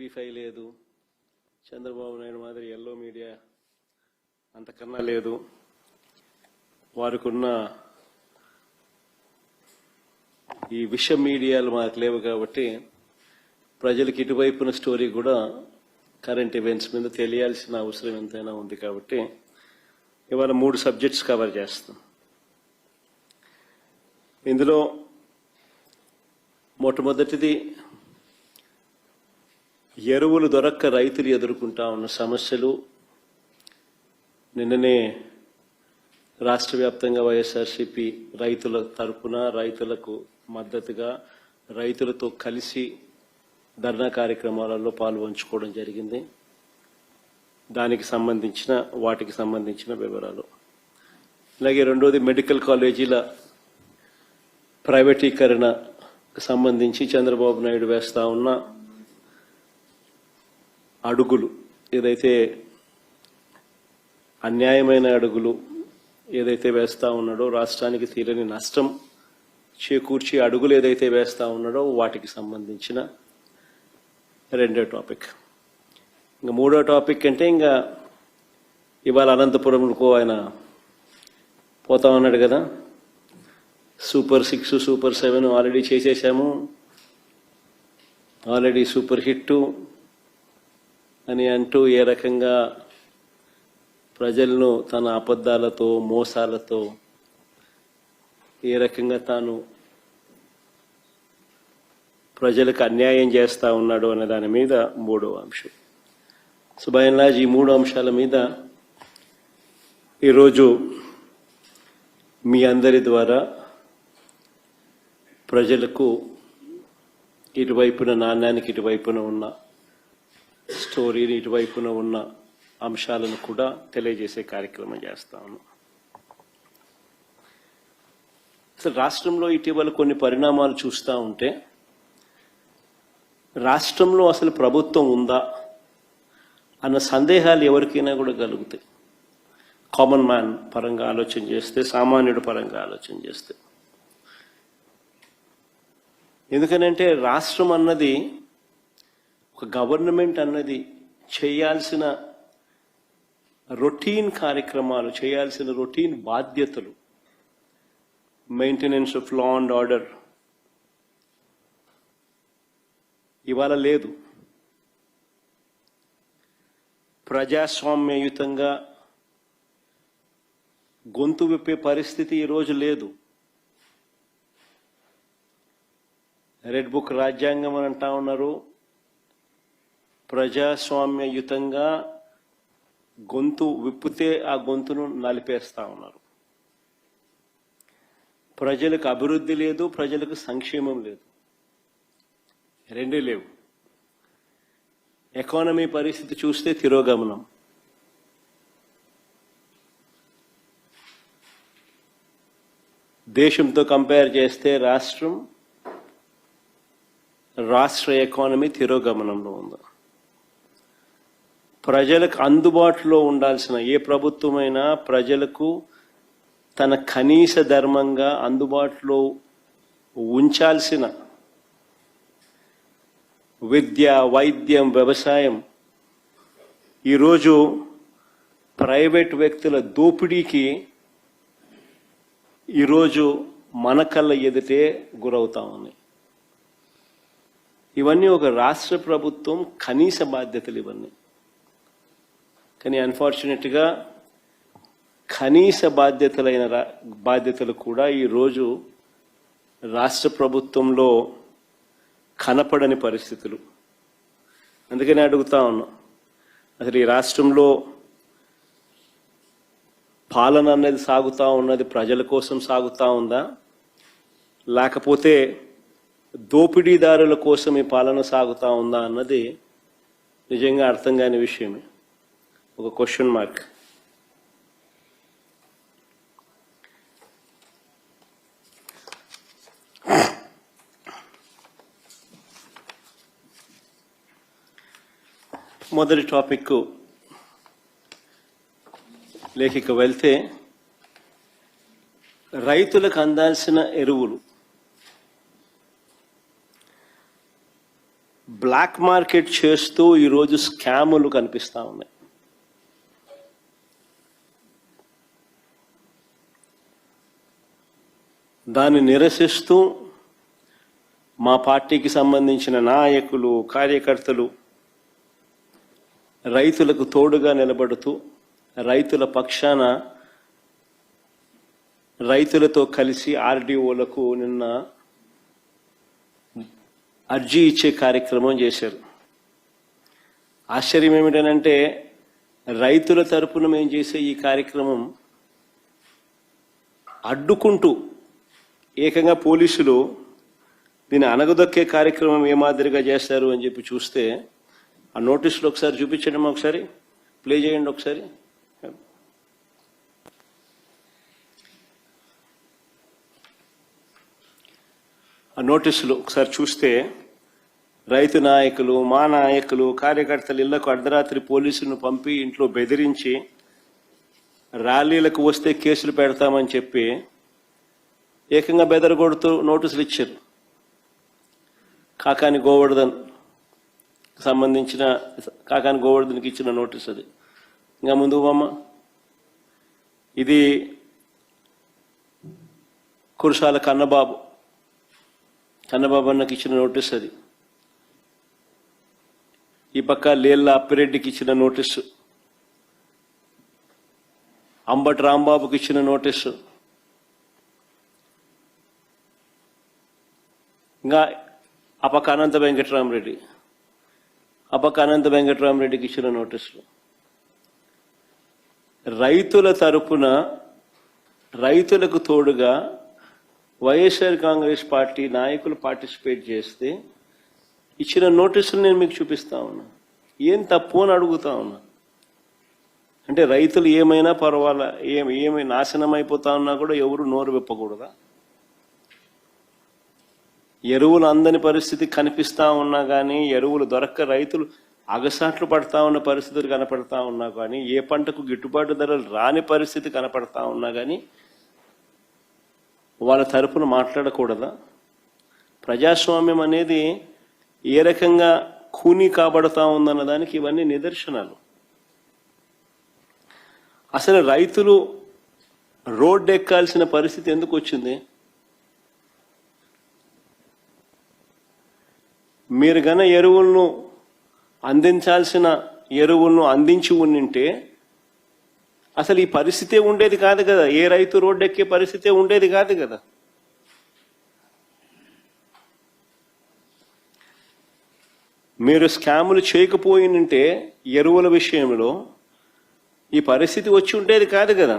TV5 లేదు, చంద్రబాబు నాయుడు మాదిరి yellow media అంతకన్నా లేదు. వారికి ఉన్న ఈ విష మీడియాలు మాకు లేవు కాబట్టి ప్రజలకు ఇటువైపున స్టోరీ కూడా కరెంట్ ఈవెంట్స్ మీద తెలియాల్సిన అవసరం ఎంతైనా ఉంది కాబట్టి ఇవాళ 3 సబ్జెక్ట్స్ కవర్ చేస్తాం. ఇందులో మొట్టమొదటిది ఎరువులు దొరక్క రైతులు ఎదుర్కొంటా ఉన్న సమస్యలు. నిన్ననే రాష్ట్ర వ్యాప్తంగా వైఎస్ఆర్సీపీ రైతుల తరపున రైతులకు మద్దతుగా రైతులతో కలిసి ధర్నా కార్యక్రమాలలో పాల్పంచుకోవడం జరిగింది. వాటికి సంబంధించిన వివరాలు. అలాగే రెండోది మెడికల్ కాలేజీల ప్రైవేటీకరణకు సంబంధించి చంద్రబాబు నాయుడు వేస్తా ఉన్న అడుగులు, ఏదైతే అన్యాయమైన అడుగులు ఏదైతే వేస్తా ఉన్నాడో, రాష్ట్రానికి తీరని నష్టం చేకూర్చి అడుగులు ఏదైతే వేస్తా ఉన్నాడో వాటికి సంబంధించిన రెండో టాపిక్. ఇంకా మూడో టాపిక్ అంటే ఇంకా ఇవాళ అనంతపురంకు ఆయన పోతా ఉన్నాడు కదా, సూపర్ 6 సూపర్ 7 ఆల్రెడీ చేసేసాము, ఆల్రెడీ సూపర్ హిట్ అని అంటూ ఏ రకంగా ప్రజలను తన అబద్ధాలతో మోసాలతో ఏ రకంగా తాను ప్రజలకు అన్యాయం చేస్తూ ఉన్నాడు అనే దాని మీద మూడో అంశం. సో బై అండ్ లార్జ్ ఈ 3 అంశాల మీద ఈరోజు మీ అందరి ద్వారా ప్రజలకు ఇటువైపున నాణ్యానికి ఇటువైపున ఉన్న స్టోరీని ఇటువైపున ఉన్న అంశాలను కూడా తెలియజేసే కార్యక్రమం చేస్తా ఉన్నాం. అసలు రాష్ట్రంలో ఇటీవల కొన్ని పరిణామాలు చూస్తూ ఉంటే రాష్ట్రంలో అసలు ప్రభుత్వం ఉందా అన్న సందేహాలు ఎవరికైనా కూడా కలుగుతాయి. కామన్ మ్యాన్ పరంగా ఆలోచన చేస్తే, సామాన్యుడి పరంగా ఆలోచన చేస్తే. ఎందుకనంటే రాష్ట్రం అన్నది, ఒక గవర్నమెంట్ అన్నది చేయాల్సిన రొటీన్ కార్యక్రమాలు, చేయాల్సిన రొటీన్ బాధ్యతలు, maintenance of law and order ఇవాళ లేదు. ప్రజాస్వామ్యయుతంగా గొంతు విప్పే పరిస్థితి ఈరోజు లేదు. రెడ్ బుక్ రాజ్యాంగం అని అంటా ఉన్నారు. ప్రజాస్వామ్యయుతంగా గొంతు విప్పితే ఆ గొంతును నలిపేస్తా ఉన్నారు. ప్రజలకు అభివృద్ధి లేదు, ప్రజలకు సంక్షేమం లేదు, రెండూ లేవు. ఎకానమీ పరిస్థితి చూస్తే తిరోగమనం. దేశంతో కంపేర్ చేస్తే రాష్ట్ర ఎకానమీ తిరోగమనంలో ఉంది. ప్రజలకు అందుబాటులో ఉండాల్సిన ఏ ప్రభుత్వమైనా ప్రజలకు తన కనీస ధర్మంగా అందుబాటులో ఉంచాల్సిన విద్య, వైద్యం, వ్యవసాయం ఈరోజు ప్రైవేట్ వ్యక్తుల దోపిడీకి ఈరోజు మన కళ్ళ ఎదుటే గురవుతా ఉన్నాయి. ఇవన్నీ ఒక రాష్ట్ర ప్రభుత్వం కనీస బాధ్యతలు ఇవన్నీ. కానీ అన్ఫార్చునేట్గా కనీస బాధ్యతలు కూడా ఈరోజు రాష్ట్ర ప్రభుత్వంలో కనపడని పరిస్థితులు. అందుకని అడుగుతా ఉన్నాం, అసలు ఈ రాష్ట్రంలో పాలన అనేది సాగుతూ ఉన్నది ప్రజల కోసం సాగుతూ ఉందా, లేకపోతే దోపిడీదారుల కోసం ఈ పాలన సాగుతూ ఉందా అన్నది నిజంగా అర్థం కాని విషయమే. ఒక క్వశ్చన్ మార్క్. మొదటి టాపిక్ లేఖకి వెళ్తే, రైతులకు అందాల్సిన ఎరువులు బ్లాక్ మార్కెట్ చేస్తూ ఈరోజు స్కాములు కనిపిస్తూ ఉన్నాయి. దాన్ని నిరసిస్తూ మా పార్టీకి సంబంధించిన నాయకులు, కార్యకర్తలు రైతులకు తోడుగా నిలబడుతూ రైతుల పక్షాన రైతులతో కలిసి ఆర్డీఓలకు నిన్న అర్జీ ఇచ్చే కార్యక్రమం చేశారు. ఆశ్చర్యం ఏమిటనంటే రైతుల తరపున మేము చేసే ఈ కార్యక్రమం అడ్డుకుంటూ ఏకంగా పోలీసులు దీన్ని అనగదొక్కే కార్యక్రమం ఏ మాదిరిగా చేస్తారు అని చెప్పి చూస్తే ఆ నోటీసులు ఒకసారి చూపించండి, ఒకసారి ప్లే చేయండి ఒకసారి. ఆ నోటీసులు ఒకసారి చూస్తే రైతు నాయకులు, మా నాయకులు, కార్యకర్తలు ఇళ్లకు అర్ధరాత్రి పోలీసులను పంపి ఇంట్లో బెదిరించి ర్యాలీలకు వస్తే కేసులు పెడతామని చెప్పి ఏకంగా బెదరగొడుతూ నోటీసులు ఇచ్చారు. కాకాని గోవర్ధన్ సంబంధించిన కాకాని గోవర్ధన్కి ఇచ్చిన నోటీస్ అది. ఇంకా ముందు అమ్మ, ఇది కురసాల కన్నబాబు అన్నకి ఇచ్చిన నోటీస్ అది. ఈ పక్క లేళ్ళ అప్పిరెడ్డికి ఇచ్చిన నోటీసు, అంబటి రాంబాబుకి ఇచ్చిన నోటీసు, ఇంకా అపక్క అనంత వెంకటరామరెడ్డికి ఇచ్చిన నోటీసులు. రైతుల తరపున రైతులకు తోడుగా వైఎస్ఆర్ కాంగ్రెస్ పార్టీ నాయకులు పార్టిసిపేట్ చేస్తే ఇచ్చిన నోటీసులు నేను మీకు చూపిస్తా ఉన్నా. ఏం తప్పు అని అడుగుతా ఉన్నా. అంటే రైతులు ఏమైనా పర్వాలా, ఏమి నాశనం అయిపోతా ఉన్నా కూడా ఎవరు నోరు విప్పకూడదా? ఎరువులు అందని పరిస్థితి కనిపిస్తా ఉన్నా కానీ, ఎరువులు దొరక్క రైతులు అగసాట్లు పడతా ఉన్న పరిస్థితులు కనపడతా ఉన్నా కానీ, ఏ పంటకు గిట్టుబాటు ధరలు రాని పరిస్థితి కనపడతా ఉన్నా కానీ వాళ్ళ తరపున మాట్లాడకూడదా? ప్రజాస్వామ్యం అనేది ఏ రకంగా ఖూనీ కాబడతా ఉందన్న దానికి ఇవన్నీ నిదర్శనాలు. అసలు రైతులు రోడ్డు ఎక్కాల్సిన పరిస్థితి ఎందుకు వచ్చింది? మీరు గన ఎరువులను అందించాల్సిన ఎరువులను అందించి ఉండింటే అసలు ఈ పరిస్థితే ఉండేది కాదు కదా. ఏ రైతు రోడ్డు ఎక్కే పరిస్థితే ఉండేది కాదు కదా. మీరు స్కాములు చేయకపోయినంటే ఎరువుల విషయంలో ఈ పరిస్థితి వచ్చి ఉండేది కాదు కదా.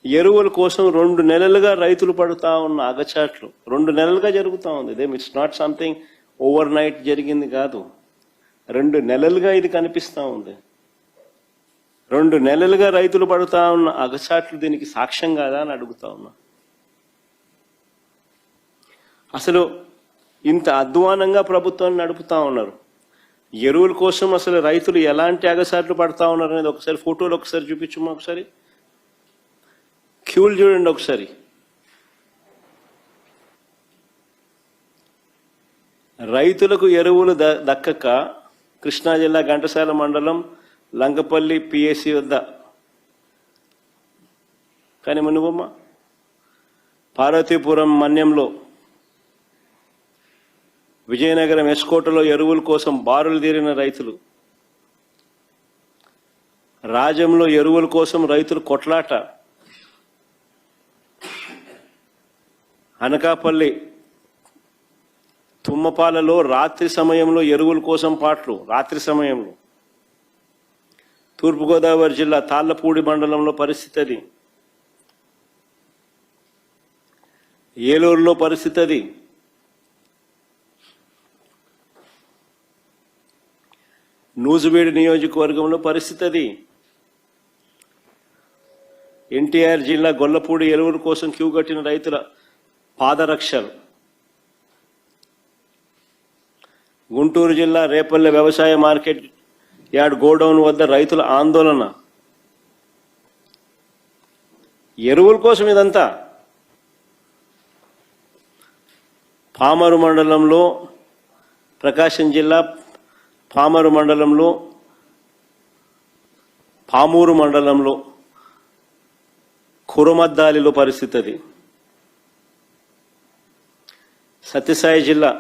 ఎరువుల కోసం 2 నెలలుగా రైతులు పడుతూ ఉన్న అగచాట్లు 2 నెలలుగా జరుగుతూ ఉంది. It's not something over night జరిగింది కాదు. 2 నెలలుగా ఇది కనిపిస్తూ ఉంది. 2 నెలలుగా రైతులు పడుతూ ఉన్న అగచాట్లు దీనికి సాక్ష్యం కాదా అని అడుగుతా ఉన్నా. అసలు ఇంత అధ్వానంగా ప్రభుత్వాన్ని నడుపుతా ఉన్నారు. ఎరువుల కోసం అసలు రైతులు ఎలాంటి అగచాట్లు పడతా ఉన్నారు అనేది ఒకసారి ఫోటోలు ఒకసారి చూపించమ్మా. ఒకసారి క్యూలు చూడండి ఒకసారి. రైతులకు ఎరువులు దక్కక కృష్ణా జిల్లా ఘంటసాల మండలం లంకపల్లి పిఎస్సి వద్ద కానీ మనుబొమ్మ, పార్వతీపురం మన్యంలో, విజయనగరం ఎస్కోటలో ఎరువుల కోసం బారులు తీరిన రైతులు, రాజంలో ఎరువుల కోసం రైతులు కొట్లాట, అనకాపల్లి తుమ్మపాలలో రాత్రి సమయంలో ఎరువుల కోసం పాటలు, రాత్రి సమయంలో, తూర్పుగోదావరి జిల్లా తాళ్లపూడి మండలంలో పరిస్థితి అది, ఏలూరులో పరిస్థితి అది, నూజివీడు నియోజకవర్గంలో పరిస్థితి అది, ఎన్టీఆర్ జిల్లా గొల్లపూడి ఎరువుల కోసం క్యూ కట్టిన రైతుల పాదరక్షలు, గుంటూరు జిల్లా రేపల్లె వ్యవసాయ మార్కెట్ యార్డ్ గోడౌన్ వద్ద రైతుల ఆందోళన. ఎరువుల కోసం ఇదంతా. పామరు మండలంలో ప్రకాశం జిల్లా పామూరు మండలంలో కురమద్దాలిలో పరిస్థితి అది. సత్యసాయి జిల్లా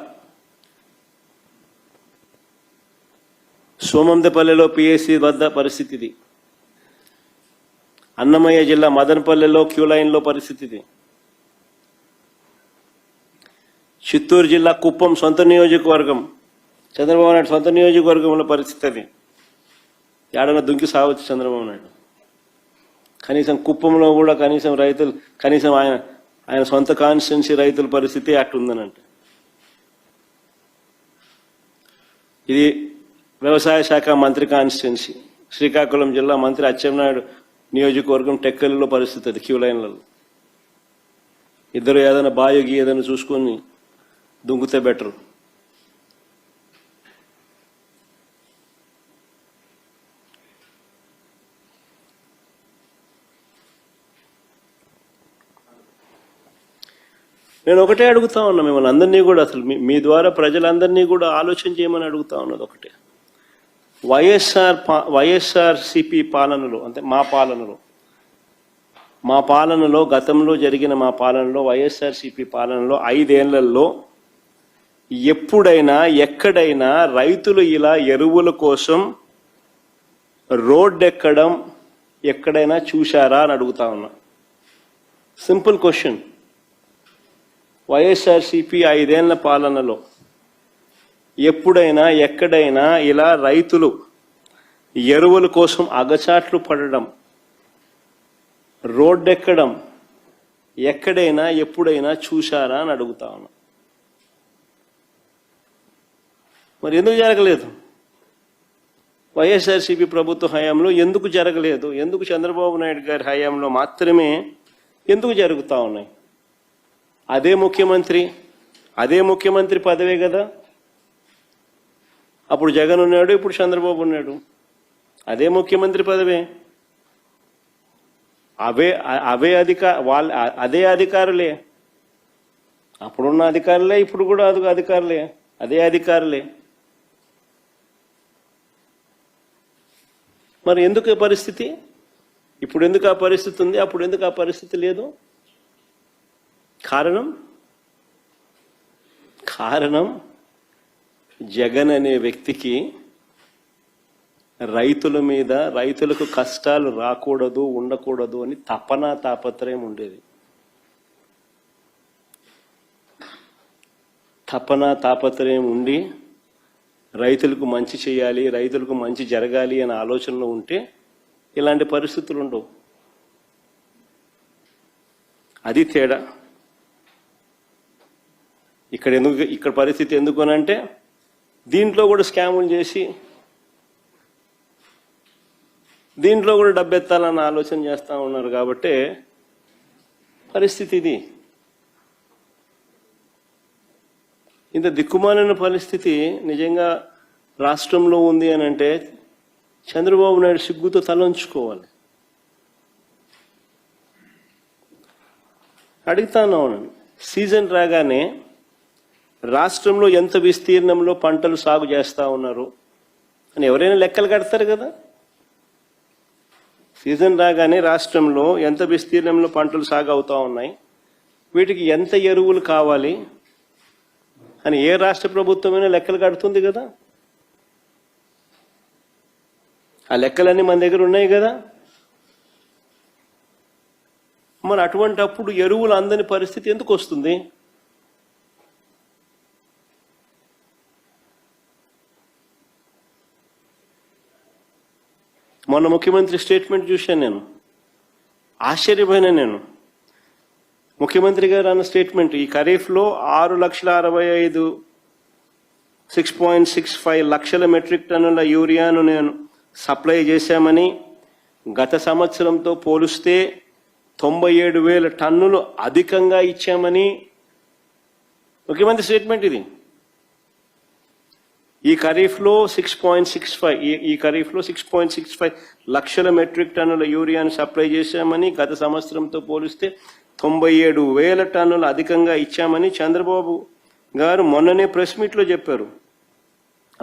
సోమందపల్లెలో పిఎస్సి వద్ద పరిస్థితి ఇది. అన్నమయ్య జిల్లా మదనపల్లెలో క్యూ లైన్లో పరిస్థితి ఇది. చిత్తూరు జిల్లా కుప్పం సొంత నియోజకవర్గం, చంద్రబాబు నాయుడు సొంత నియోజకవర్గంలో పరిస్థితి అది. ఏడన్నా దుంకి సావచ్చు చంద్రబాబు నాయుడు. కనీసం కుప్పంలో కూడా కనీసం రైతులు, కనీసం ఆయన సొంత కాన్స్టిట్యున్సీ రైతుల పరిస్థితి అట్టుందనంటే. ఇది వ్యవసాయ శాఖ మంత్రి కాన్స్టిట్యున్సీ. శ్రీకాకుళం జిల్లా మంత్రి అచ్చెన్నాయుడు నియోజకవర్గం టెక్కలిలో పరిస్థితి అది, క్యూ లైన్లలో. ఇద్దరు ఏదైనా బాయోగి ఏదైనా చూసుకొని దుంకుతే బెటరు. నేను ఒకటే అడుగుతా ఉన్నా మిమ్మల్ని అందరినీ కూడా, అసలు మీ ద్వారా ప్రజలందరినీ కూడా ఆలోచన చేయమని అడుగుతా ఉన్నది ఒకటే. వైఎస్ఆర్సిపి పాలనలో, అంటే మా పాలనలో గతంలో జరిగిన మా పాలనలో వైఎస్ఆర్సిపి పాలనలో 5 ఏళ్లలో ఎప్పుడైనా ఎక్కడైనా రైతులు ఇలా ఎరువుల కోసం రోడ్డు ఎక్కడం ఎక్కడైనా చూశారా అని అడుగుతా ఉన్నా. Simple question. వైఎస్ఆర్సిపి 5 ఏళ్ల పాలనలో ఎప్పుడైనా ఎక్కడైనా ఇలా రైతులు ఎరువుల కోసం అగచాట్లు పడడం, రోడ్డెక్కడం ఎక్కడైనా ఎప్పుడైనా చూశారా అని అడుగుతా ఉన్నా. మరి ఎందుకు జరగలేదు? వైఎస్ఆర్సిపి ప్రభుత్వ హయాంలో ఎందుకు జరగలేదు? ఎందుకు చంద్రబాబు నాయుడు గారి హయాంలో మాత్రమే ఎందుకు జరుగుతూ ఉన్నాయి? అదే ముఖ్యమంత్రి పదవే కదా. అప్పుడు జగన్ ఉన్నాడు, ఇప్పుడు చంద్రబాబు ఉన్నాడు. అదే ముఖ్యమంత్రి పదవే, అదే అధికారులే. అప్పుడున్న అధికారులే, ఇప్పుడు కూడా అధికారులే, అదే అధికారులే. మరి ఎందుకు పరిస్థితి? ఇప్పుడు ఎందుకు ఆ పరిస్థితి ఉంది, అప్పుడు ఎందుకు ఆ పరిస్థితి లేదు? కారణం జగన్ అనే వ్యక్తికి రైతుల మీద, రైతులకు కష్టాలు రాకూడదు, ఉండకూడదు అని తాపత్రయం ఉండేది. తాపత్రయం ఉండి రైతులకు మంచి చేయాలి, రైతులకు మంచి జరగాలి అనే ఆలోచనలో ఉంటే ఇలాంటి పరిస్థితులు ఉండవు. అది తేడా. ఇక్కడ పరిస్థితి ఎందుకు అనంటే, దీంట్లో కూడా స్కాములు చేసి దీంట్లో కూడా డబ్బెత్తాలన్న ఆలోచన చేస్తూ ఉన్నారు కాబట్టి పరిస్థితి ఇది. ఇంత దిక్కుమాలిన పరిస్థితి నిజంగా రాష్ట్రంలో ఉంది అని అంటే చంద్రబాబు నాయుడు సిగ్గుతో తలంచుకోవాలి. అడుగుతా ఉన్నాను, సీజన్ రాగానే రాష్ట్రంలో ఎంత విస్తీర్ణంలో పంటలు సాగు చేస్తూ ఉన్నారు అని ఎవరైనా లెక్కలు కడతారు కదా. సీజన్ రాగానే రాష్ట్రంలో ఎంత విస్తీర్ణంలో పంటలు సాగు అవుతూ ఉన్నాయి, వీటికి ఎంత ఎరువులు కావాలి అని ఏ రాష్ట్ర ప్రభుత్వమైనా లెక్కలు కడుతుంది కదా. ఆ లెక్కలన్నీ మన దగ్గర ఉన్నాయి కదా. మరి అటువంటి అప్పుడు ఎరువులు అందని పరిస్థితి ఎందుకు వస్తుంది? మొన్న ముఖ్యమంత్రి స్టేట్మెంట్ చూశాను, నేను ఆశ్చర్యపోయినా. నేను ముఖ్యమంత్రి గారు అన్న స్టేట్మెంట్, ఈ ఖరీఫ్లో 6,65 లక్షల మెట్రిక్ టన్నుల యూరియాను నేను సప్లై చేశామని, గత సంవత్సరంతో పోలిస్తే 97,000 టన్నులు అధికంగా ఇచ్చామని ముఖ్యమంత్రి స్టేట్మెంట్ ఇది. ఈ ఖరీఫ్లో 6.65 లక్షల మెట్రిక్ టన్నుల యూరియాను సప్లై చేశామని, గత సంవత్సరంతో పోలిస్తే 97,000 టన్నులు అధికంగా ఇచ్చామని చంద్రబాబు గారు మొన్ననే ప్రెస్ మీట్లో చెప్పారు.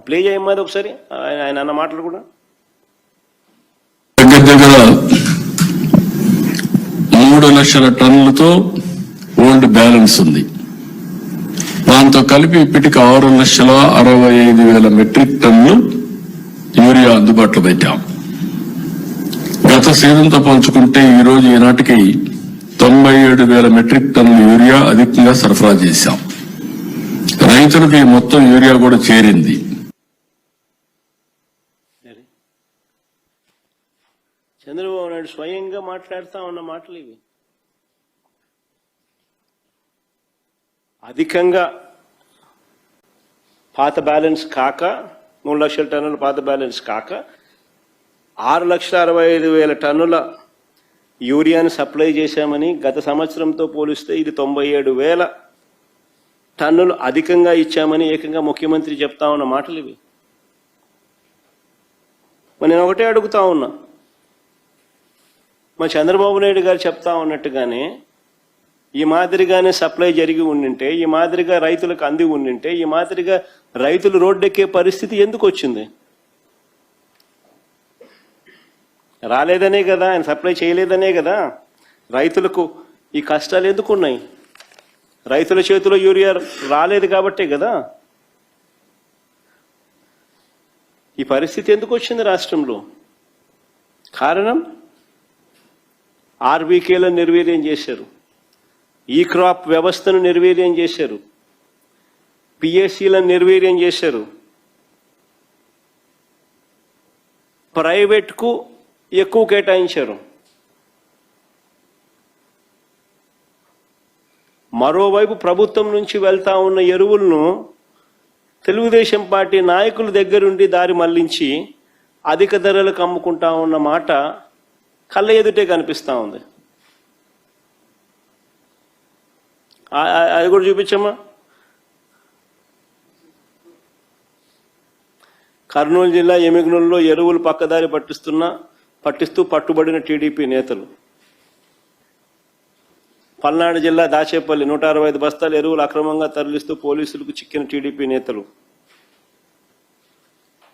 ప్లే చేయమ్మది ఒకసారి ఆయన అన్న మాటలు కూడా. దగ్గర దగ్గర 3 లక్షల టన్నులతో ఓల్డ్ బ్యాలెన్స్ ఉంది. దాంతో కలిపి ఇప్పటికి 6,65,000 మెట్రిక్ టన్నులు యూరియా అందుబాటులో పెట్టాం. గత సీజన్తో పోల్చుకుంటే ఈ రోజు ఈనాటికి 97,000 మెట్రిక్ టన్నుల యూరియా అధికంగా సరఫరా చేశాం. రైతులకి మొత్తం యూరియా కూడా చేరింది. చంద్రబాబు నాయుడు స్వయంగా మాట్లాడుతూ ఉన్న మాటలు ఇవి. అధికంగా పాత బ్యాలెన్స్ కాక 3 లక్షల టన్నుల పాత బ్యాలెన్స్ కాక 6,65,000 టన్నుల యూరియాను సప్లై చేశామని, గత సంవత్సరంతో పోలిస్తే ఇది 97,000 టన్నులు అధికంగా ఇచ్చామని ఏకంగా ముఖ్యమంత్రి చెప్తా ఉన్న మాటలు ఇవి. మరి నేను ఒకటే అడుగుతా ఉన్నా, మా చంద్రబాబు నాయుడు గారు చెప్తా ఉన్నట్టుగానే ఈ మాదిరిగానే సప్లై జరిగి ఉండింటే, ఈ మాదిరిగా రైతులకు అంది ఉండింటే, ఈ మాదిరిగా రైతులు రోడ్డెక్కే పరిస్థితి ఎందుకు వచ్చింది? రాలేదనే కదా, ఆయన సప్లై చేయలేదనే కదా రైతులకు ఈ కష్టాలు ఎందుకు ఉన్నాయి? రైతుల చేతిలో యూరియా రాలేదు కాబట్టే కదా ఈ పరిస్థితి ఎందుకు వచ్చింది రాష్ట్రంలో. కారణం ఆర్బీకేలను నిర్వీర్యం చేశారు, ఈ క్రాప్ వ్యవస్థను నిర్వీర్యం చేశారు, పిఎస్సీలను నిర్వీర్యం చేశారు, ప్రైవేట్కు ఎక్కువ కేటాయించారు. మరోవైపు ప్రభుత్వం నుంచి వెళ్తా ఉన్న ఎరువులను తెలుగుదేశం పార్టీ నాయకుల దగ్గరుండి దారి మళ్లించి అధిక ధరలకు అమ్ముకుంటా ఉన్న మాట కళ్ళ ఎదుటే కనిపిస్తూ ఉంది. అది కూడా చూపించమ్మా. కర్నూలు జిల్లా ఎమిగనూరులో ఎరువులు పక్కదారి పట్టిస్తూ పట్టుబడిన టీడీపీ నేతలు. పల్నాడు జిల్లా దాచేపల్లి 165 బస్తాలు ఎరువులు అక్రమంగా తరలిస్తూ పోలీసులకు చిక్కిన టీడీపీ నేతలు.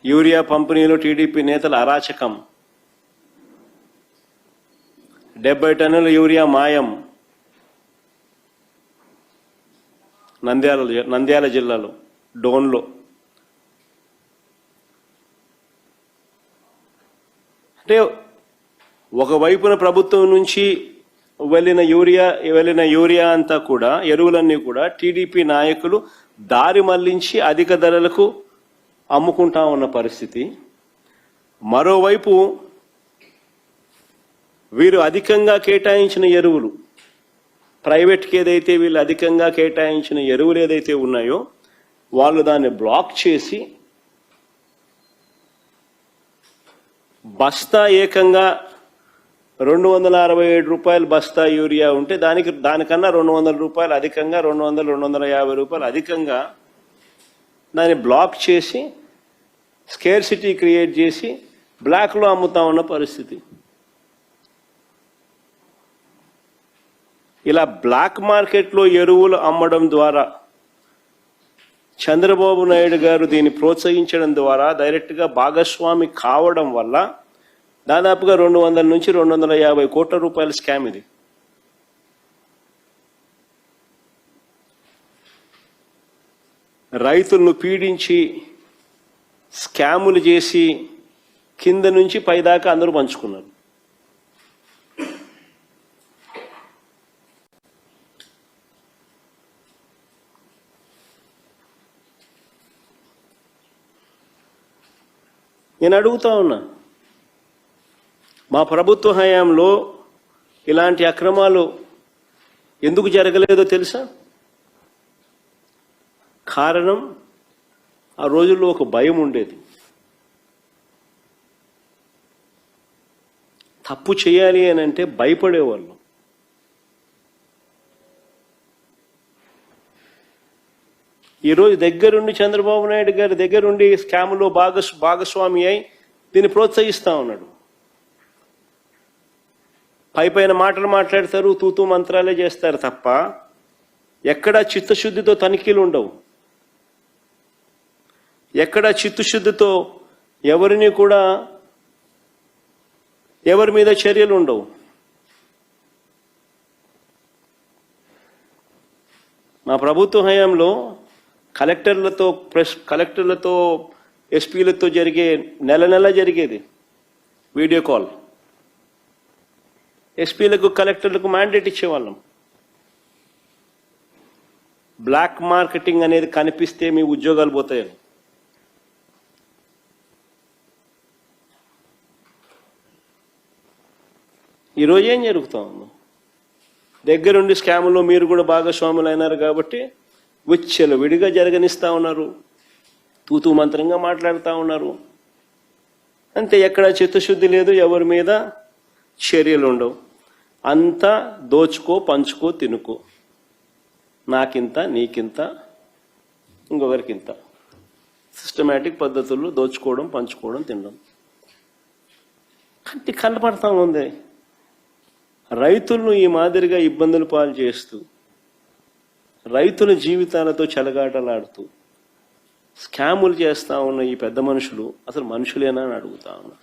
యూరియా పంపిణీలో టీడీపీ నేతల అరాచకం. 70 టన్నుల యూరియా మాయం నంద్యాల జిల్లాలో డోన్లో. అంటే ఒకవైపున ప్రభుత్వం నుంచి వెళ్ళిన యూరియా అంతా కూడా, ఎరువులన్నీ కూడా టీడీపీ నాయకులు దారి మళ్లించి అధిక ధరలకు అమ్ముకుంటా ఉన్న పరిస్థితి. మరోవైపు వీరు అధికంగా కేటాయించిన ఎరువులు, ప్రైవేట్కి ఏదైతే వీళ్ళు అధికంగా కేటాయించిన ఎరువులు ఏదైతే ఉన్నాయో వాళ్ళు దాన్ని బ్లాక్ చేసి బస్తా ఏకంగా 267 రూపాయలు బస్తా యూరియా ఉంటే దానికన్నా 200 రూపాయలు అధికంగా, 250 రూపాయలు అధికంగా దాన్ని బ్లాక్ చేసి స్కేర్సిటీ క్రియేట్ చేసి బ్లాక్లో అమ్ముతా ఉన్న పరిస్థితి. ఇలా బ్లాక్ మార్కెట్లో ఎరువులు అమ్మడం ద్వారా చంద్రబాబు నాయుడు గారు దీన్ని ప్రోత్సహించడం ద్వారా డైరెక్ట్గా భాగస్వామి కావడం వల్ల దాదాపుగా 200 నుంచి 250 కోట్ల రూపాయల స్కామ్ ఇది. రైతులను పీడించి స్కాములు చేసి కింద నుంచి పైదాకా అందరూ పంచుకున్నారు. నేను అడుగుతా ఉన్నా, మా ప్రభుత్వ హయాంలో ఇలాంటి అక్రమాలు ఎందుకు జరగలేదో తెలుసా? కారణం ఆ రోజుల్లో ఒక భయం ఉండేది. తప్పు చేయాలి అని అంటే భయపడేవాళ్ళు. ఈరోజు దగ్గరుండి చంద్రబాబు నాయుడు గారి దగ్గరుండి స్కామ్లో భాగస్వామి అయి దీన్ని ప్రోత్సహిస్తూ ఉన్నాడు. పైపైన మాటలు మాట్లాడతారు, తూతూ మంత్రాలే చేస్తారు తప్ప ఎక్కడా చిత్తశుద్ధితో తనిఖీలు ఉండవు. ఎక్కడ చిత్తశుద్ధితో ఎవరిని కూడా ఎవరి మీద చర్యలు ఉండవు. మా ప్రభుత్వ హయాంలో కలెక్టర్లతో ఎస్పీలతో జరిగే నెల జరిగేది వీడియో కాల్. ఎస్పీలకు కలెక్టర్లకు మ్యాండేట్ ఇచ్చేవాళ్ళం. బ్లాక్ మార్కెటింగ్ అనేది కనిపిస్తే మీ ఉద్యోగాలు పోతాయని. ఈరోజు ఏం జరుగుతా ఉంది? దగ్గరుండి స్కాములో మీరు కూడా భాగస్వాములు అయినారు కాబట్టి విచ్చలు విడిగా జరగనిస్తా ఉన్నారు, తూతూ మంత్రంగా మాట్లాడుతూ ఉన్నారు. అంతే, ఎక్కడ చిత్తశుద్ధి లేదు, ఎవరి మీద చర్యలు ఉండవు. అంతా దోచుకో, పంచుకో, తినుకో, నాకింత, నీకింత, ఇంకొకరికింత. సిస్టమేటిక్ పద్ధతుల్లో దోచుకోవడం, పంచుకోవడం, తినడం. కంటి కనపడతా ఉంది. రైతులను ఈ మాదిరిగా ఇబ్బందులు పాలు చేస్తూ, రైతుల జీవితాలతో చెలగాటలాడుతూ స్కాములు చేస్తా ఉన్న ఈ పెద్ద మనుషులు అసలు మనుషులేనా అని అడుగుతా ఉన్నా.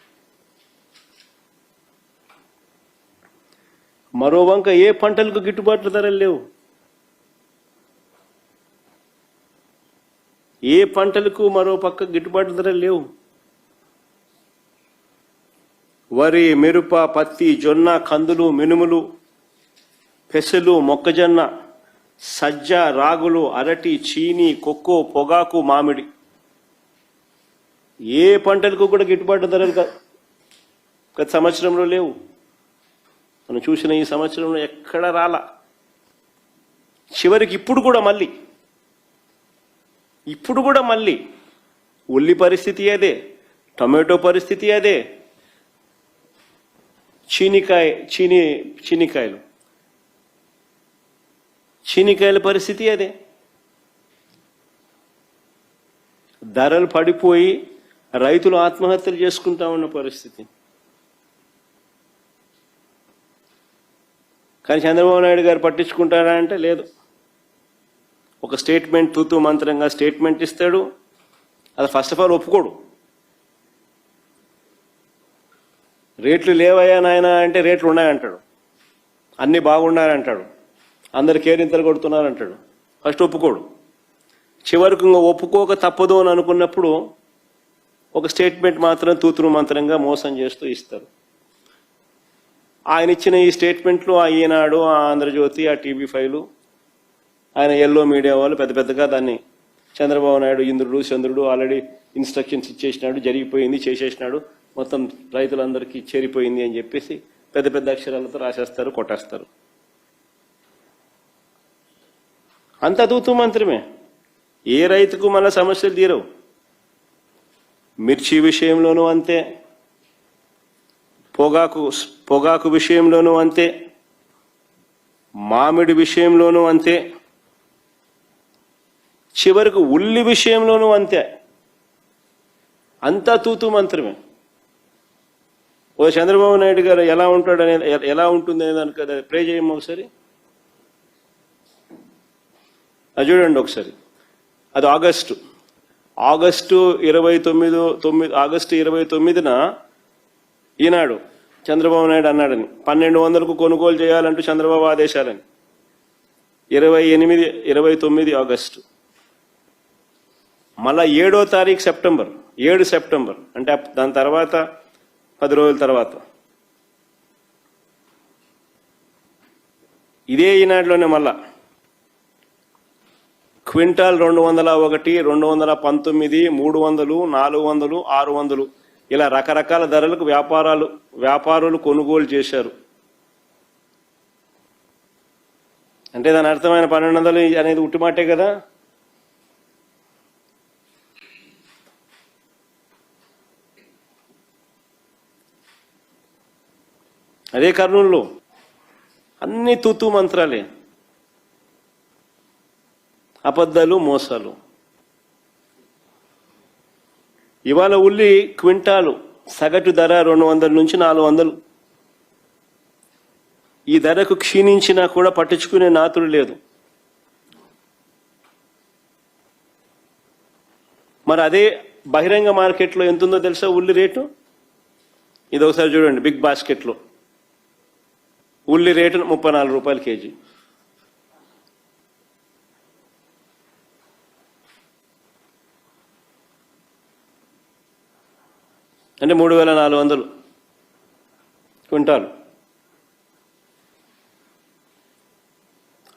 మరో వంక ఏ పంటలకు గిట్టుబాటు ధరలు లేవు. ఏ పంటలకు మరో పక్క గిట్టుబాటు ధరలు లేవు. వరి, మిరప, పత్తి, జొన్న, కందులు, మినుములు, పెసలు, మొక్కజొన్న, సజ్జ, రాగులు, అరటి, చీని, కొక్కో, పొగాకు, మామిడి, ఏ పంటలకు కూడా గిట్టుబాటు ధరలు గత సంవత్సరంలో లేవు. మనం చూసిన ఈ సంవత్సరంలో ఎక్కడ రాలా. చివరికి ఇప్పుడు కూడా మళ్ళీ ఉల్లి పరిస్థితి అదే, టొమాటో పరిస్థితి అదే, చీనికాయల పరిస్థితి అదే. ధరలు పడిపోయి రైతులు ఆత్మహత్యలు చేసుకుంటా ఉన్న పరిస్థితి. కానీ చంద్రబాబు నాయుడు గారు పట్టించుకుంటారా అంటే లేదు. ఒక స్టేట్మెంట్ తూతూ మంత్రంగా స్టేట్మెంట్ ఇస్తాడు. అది ఫస్ట్ ఆఫ్ ఆల్ ఒప్పుకోడు. రేట్లు లేవయ్యా నాయన అంటే రేట్లు ఉన్నాయంటాడు, అన్నీ బాగున్నాయంటాడు, అందరు కేరింతలు కొడుతున్నారంటాడు. ఫస్ట్ ఒప్పుకోడు. చివరికి ఇంకా ఒప్పుకోక తప్పదు అని అనుకున్నప్పుడు ఒక స్టేట్మెంట్ మాత్రం తూతురు మంత్రంగా మోసం చేస్తూ ఇస్తారు. ఆయన ఇచ్చిన ఈ స్టేట్మెంట్లు ఆ ఈనాడు, ఆ ఆంధ్రజ్యోతి, ఆ TV5, ఆయన ఎల్లో మీడియా వాళ్ళు పెద్దగా దాన్ని చంద్రబాబు నాయుడు ఇంద్రుడు చంద్రుడు ఆల్రెడీ ఇన్స్ట్రక్షన్స్ ఇచ్చేసినాడు, జరిగిపోయింది, చేసేసినాడు, మొత్తం రైతులందరికీ చేరిపోయింది అని చెప్పేసి పెద్ద అక్షరాలతో రాసేస్తారు, కొట్టేస్తారు. అంత తూతూ మంత్రమే. ఏ రైతుకు మన సమస్యలు తీరవు. మిర్చి విషయంలోనూ అంతే, పొగాకు విషయంలోనూ అంతే, మామిడి విషయంలోనూ అంతే, చివరకు ఉల్లి విషయంలోనూ అంతే. అంతా తూతూ మంత్రమే. ఓ చంద్రబాబు నాయుడు గారు ఎలా ఉంటుంది అనే దానికి కదా ప్రే చేయము ఒకసారి. అది చూడండి ఒకసారి. అది ఆగస్టు 29న ఈనాడు చంద్రబాబు నాయుడు అన్నాడని 1200కు కొనుగోలు చేయాలంటూ చంద్రబాబు ఆదేశాలని. 29 ఆగస్టు. మళ్ళా 7వ తారీఖు సెప్టెంబర్, 7 సెప్టెంబర్ అంటే దాని తర్వాత 10 రోజుల తర్వాత ఇదే ఈనాడులోనే మళ్ళా క్వింటాల్ 201, 219, 300, 400, 600 ఇలా రకరకాల ధరలకు వ్యాపారులు కొనుగోలు చేశారు. అంటే దాని అర్థమైన 1200 అనేది ఉట్టిమాటే కదా. అదే కర్నూలులో అన్ని తూతూ మంత్రాలే, అబద్ధాలు, మోసాలు. ఇవాళ ఉల్లి క్వింటాలు సగటు ధర 200 నుంచి 400. ఈ ధరకు క్షీణించినా కూడా పట్టించుకునే నాతుడు లేదు. మరి అదే బహిరంగ మార్కెట్లో ఎంత ఉందో తెలుసా ఉల్లి రేటు? ఇది ఒకసారి చూడండి. బిగ్ బాస్కెట్లో ఉల్లి రేటు 34 రూపాయలు కేజీ. అంటే 3400 క్వింటాలు.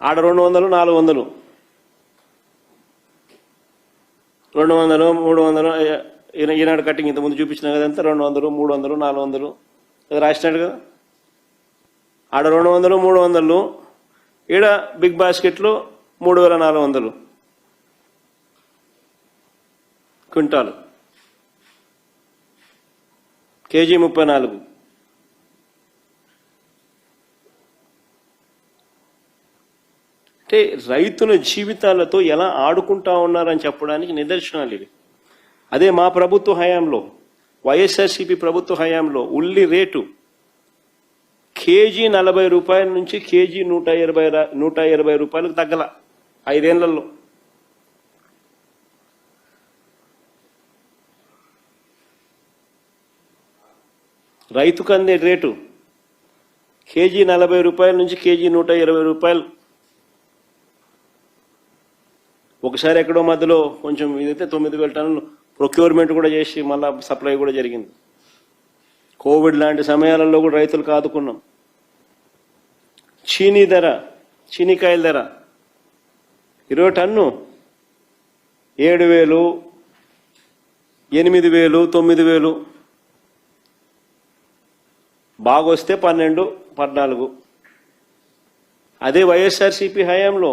ఆడ 200, 400, 200, 300. ఈనాడు కట్టింగ్ ఇంతకుముందు చూపించిన కదంతా 200, 300, 400 రాసినాడు కదా. ఆడ 200, 300, ఈడ బిగ్ బాస్కెట్లో 3400 క్వింటాలు, కేజీ 34. అంటే రైతుల జీవితాలతో ఎలా ఆడుకుంటా ఉన్నారని చెప్పడానికి నిదర్శనాలు ఇవి. అదే మా ప్రభుత్వ హయాంలో, వైఎస్ఆర్సీపీ ప్రభుత్వ హయాంలో ఉల్లి రేటు కేజీ 40 రూపాయల నుంచి కేజీ 120 రూపాయలకు తగ్గల 5 ఏళ్లలో. రైతుకు అందే రేటు కేజీ 40 రూపాయల నుంచి కేజీ 120 రూపాయలు. ఒకసారి ఎక్కడో మధ్యలో కొంచెం ఇదైతే 9,000 టన్నులు ప్రొక్యూర్మెంట్ కూడా చేసి మళ్ళా సప్లై కూడా జరిగింది. కోవిడ్ లాంటి సమయాలలో కూడా రైతులకు ఆదుకున్నాం. చీనీకాయల ధర 20 టన్ను 7,000, 8,000, 9,000, బాగొస్తే 12, 14. అదే వైఎస్ఆర్సీపీ హయాంలో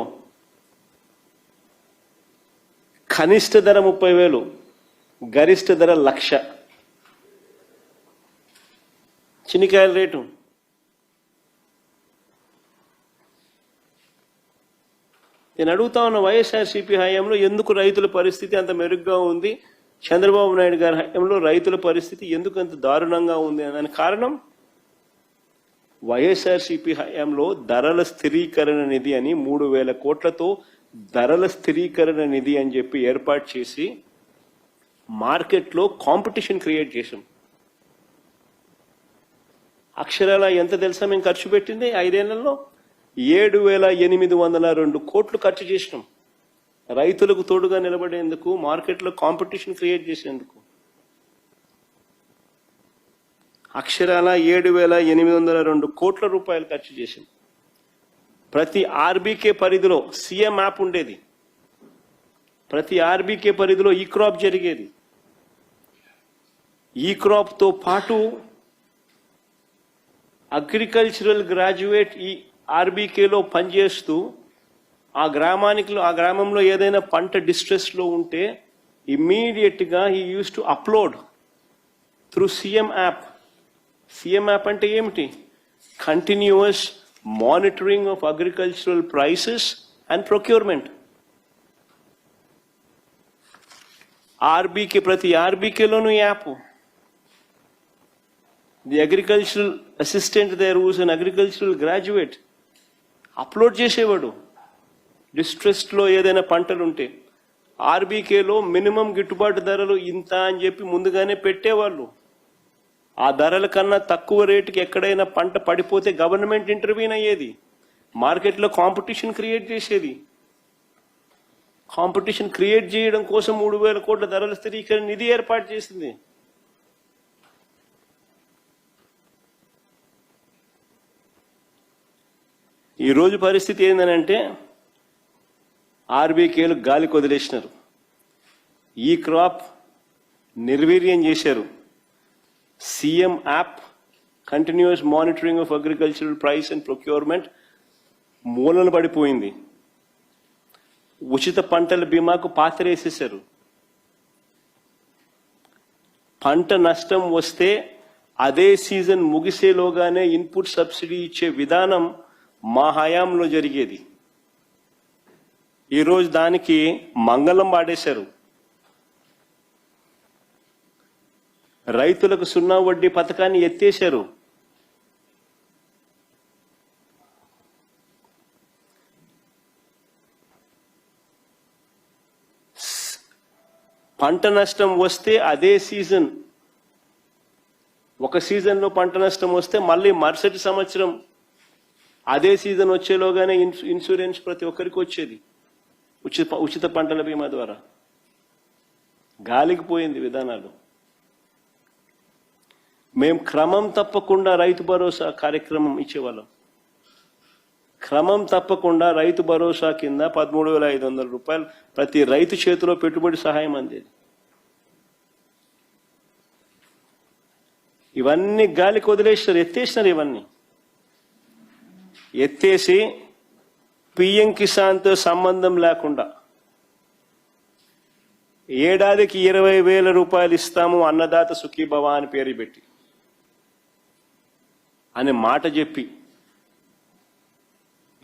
కనిష్ట ధర 30,000, గరిష్ట ధర 1,00,000 చినికాయల రేటు. నేను అడుగుతా ఉన్న, వైఎస్ఆర్సీపీ హయాంలో ఎందుకు రైతుల పరిస్థితి అంత మెరుగ్గా ఉంది, చంద్రబాబు నాయుడు గారి హయాంలో రైతుల పరిస్థితి ఎందుకు అంత దారుణంగా ఉంది అనే కారణం వైఎస్ఆర్సీపీ హయాంలో ధరల స్థిరీకరణ నిధి అని 3,000 కోట్లతో ధరల స్థిరీకరణ నిధి అని చెప్పి ఏర్పాటు చేసి మార్కెట్లో కాంపిటీషన్ క్రియేట్ చేశాం. అక్షరాల ఎంత తెలుసా మేము ఖర్చు పెట్టింది 5 ఏళ్లలో? 7,802 కోట్లు ఖర్చు చేసినాం రైతులకు తోడుగా నిలబడేందుకు, మార్కెట్లో కాంపిటీషన్ క్రియేట్ చేసేందుకు. అక్షరాల 7,802 కోట్ల రూపాయలు ఖర్చు చేసాం. ప్రతి ఆర్బీకే పరిధిలో సీఎం యాప్ ఉండేది. ప్రతి ఆర్బీకే పరిధిలో ఈ క్రాప్ జరిగేది. ఈ క్రాప్తో పాటు అగ్రికల్చరల్ గ్రాడ్యుయేట్ ఈ ఆర్బీకేలో పనిచేస్తూ ఆ గ్రామంలో ఏదైనా పంట డిస్ట్రెస్లో ఉంటే ఇమ్మీడియట్గా he use to upload through CM app. CM app అంటే ఏమిటి? Continuous monitoring of agricultural prices and procurement. RBK, ప్రతి ఆర్బీకేలోనూ app. The agricultural assistant there who's an agricultural graduate upload చేసేవాడు. డిస్ట్రెస్లో ఏదైనా పంటలు ఉంటే ఆర్బీకేలో మినిమం గిట్టుబాటు ధరలు ఇంత అని చెప్పి ముందుగానే పెట్టేవాళ్ళు. ఆ ధరల కన్నా తక్కువ రేటుకి ఎక్కడైనా పంట పడిపోతే గవర్నమెంట్ ఇంటర్వ్యూన్ అయ్యేది. మార్కెట్లో కాంపిటీషన్ క్రియేట్ చేసేది. కాంపిటీషన్ క్రియేట్ చేయడం కోసం 3,000 కోట్ల ధరల స్థిరీకరణ నిధి ఏర్పాటు చేసింది. ఈరోజు పరిస్థితి ఏంటంటే ఆర్బీకేలు గాలికి వదిలేసినారు. ఈ క్రాప్ నిర్వీర్యం చేశారు. CM app, continuous monitoring of agricultural price and procurement మూలన పడిపోయింది. ఉచిత పంటల బీమాకు పాతరేసేశారు. పంట నష్టం వస్తే అదే సీజన్ ముగిసేలోగానే ఇన్పుట్ సబ్సిడీ ఇచ్చే విధానం మా హయాంలో జరిగేది. ఈరోజు దానికి మంగళం పాడేశారు. రైతులకు 0 వడ్డీ పథకాన్ని ఎత్తేశారు. పంట నష్టం వస్తే అదే సీజన్, ఒక సీజన్లో పంట నష్టం వస్తే మళ్ళీ మరుసటి సంవత్సరం అదే సీజన్ వచ్చేలోగానే ఇన్సూరెన్స్ ప్రతి ఒక్కరికి వచ్చేది ఉచిత పంటల బీమా ద్వారా. గాలికి పోయింది విధానాలు. మేము క్రమం తప్పకుండా రైతు భరోసా కార్యక్రమం ఇచ్చేవాళ్ళం. క్రమం తప్పకుండా రైతు భరోసా కింద 13,500 రూపాయలు ప్రతి రైతు చేతిలో పెట్టుబడి సహాయం అందేది. ఇవన్నీ గాలికి వదిలేసారు, ఎత్తేసినారు. ఇవన్నీ ఎత్తేసి పిఎం కిసాన్తో సంబంధం లేకుండా ఏడాదికి 20,000 రూపాయలు ఇస్తాము అన్నదాత సుఖీభవ అని పేరు పెట్టి అనే మాట చెప్పి,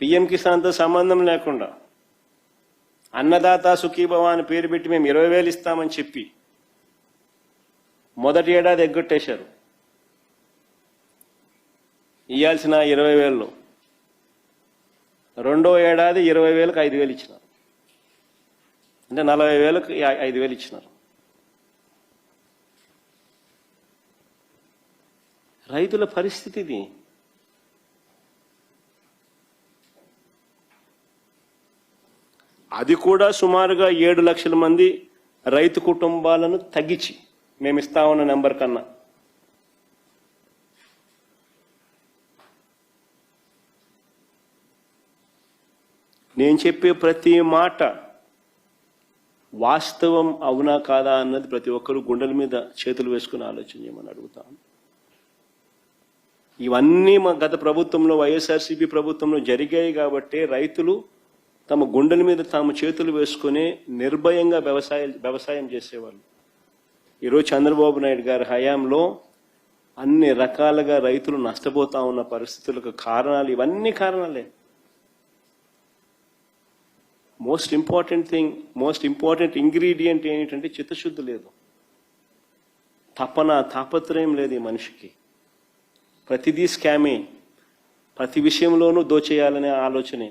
పిఎం కిసాన్తో సంబంధం లేకుండా అన్నదాత సుఖీభవ అని పేరు పెట్టి మేము 20,000 ఇస్తామని చెప్పి మొదటి ఏడాది ఎగ్గొట్టేశారు. ఇయ్యాల్సిన 20,000లో రెండో ఏడాది 20,000కి 5,000 ఇచ్చినారు. అంటే 40,000కి 5,000 ఇచ్చినారు. రైతుల పరిస్థితి ఇది. అది కూడా సుమారుగా 7 లక్షల మంది రైతు కుటుంబాలను తగ్గించి మేము ఇస్తా ఉన్న నెంబర్ కన్నా. నేను చెప్పే ప్రతి మాట వాస్తవం అవునా కాదా అన్నది ప్రతి ఒక్కరు గుండెల మీద చేతులు వేసుకుని ఆలోచన చేయమని అడుగుతాను. ఇవన్నీ మా గత ప్రభుత్వంలో వైఎస్ఆర్సీపీ ప్రభుత్వంలో జరిగాయి కాబట్టి రైతులు తమ గుండెల మీద తాము చేతులు వేసుకుని నిర్భయంగా వ్యవసాయం చేసేవాళ్ళు. ఈరోజు చంద్రబాబు నాయుడు గారి హయాంలో అన్ని రకాలుగా రైతులు నష్టపోతా ఉన్న పరిస్థితులకు కారణాలు ఇవన్నీ కారణాలే. మోస్ట్ ఇంపార్టెంట్ ఇంగ్రీడియంట్ ఏంటంటే చిత్తశుద్ధి లేదు, తాపత్రయం లేదు ఈ మనిషికి. ప్రతిదీ స్కామే, ప్రతి విషయంలోనూ దోచేయాలనే ఆలోచనే.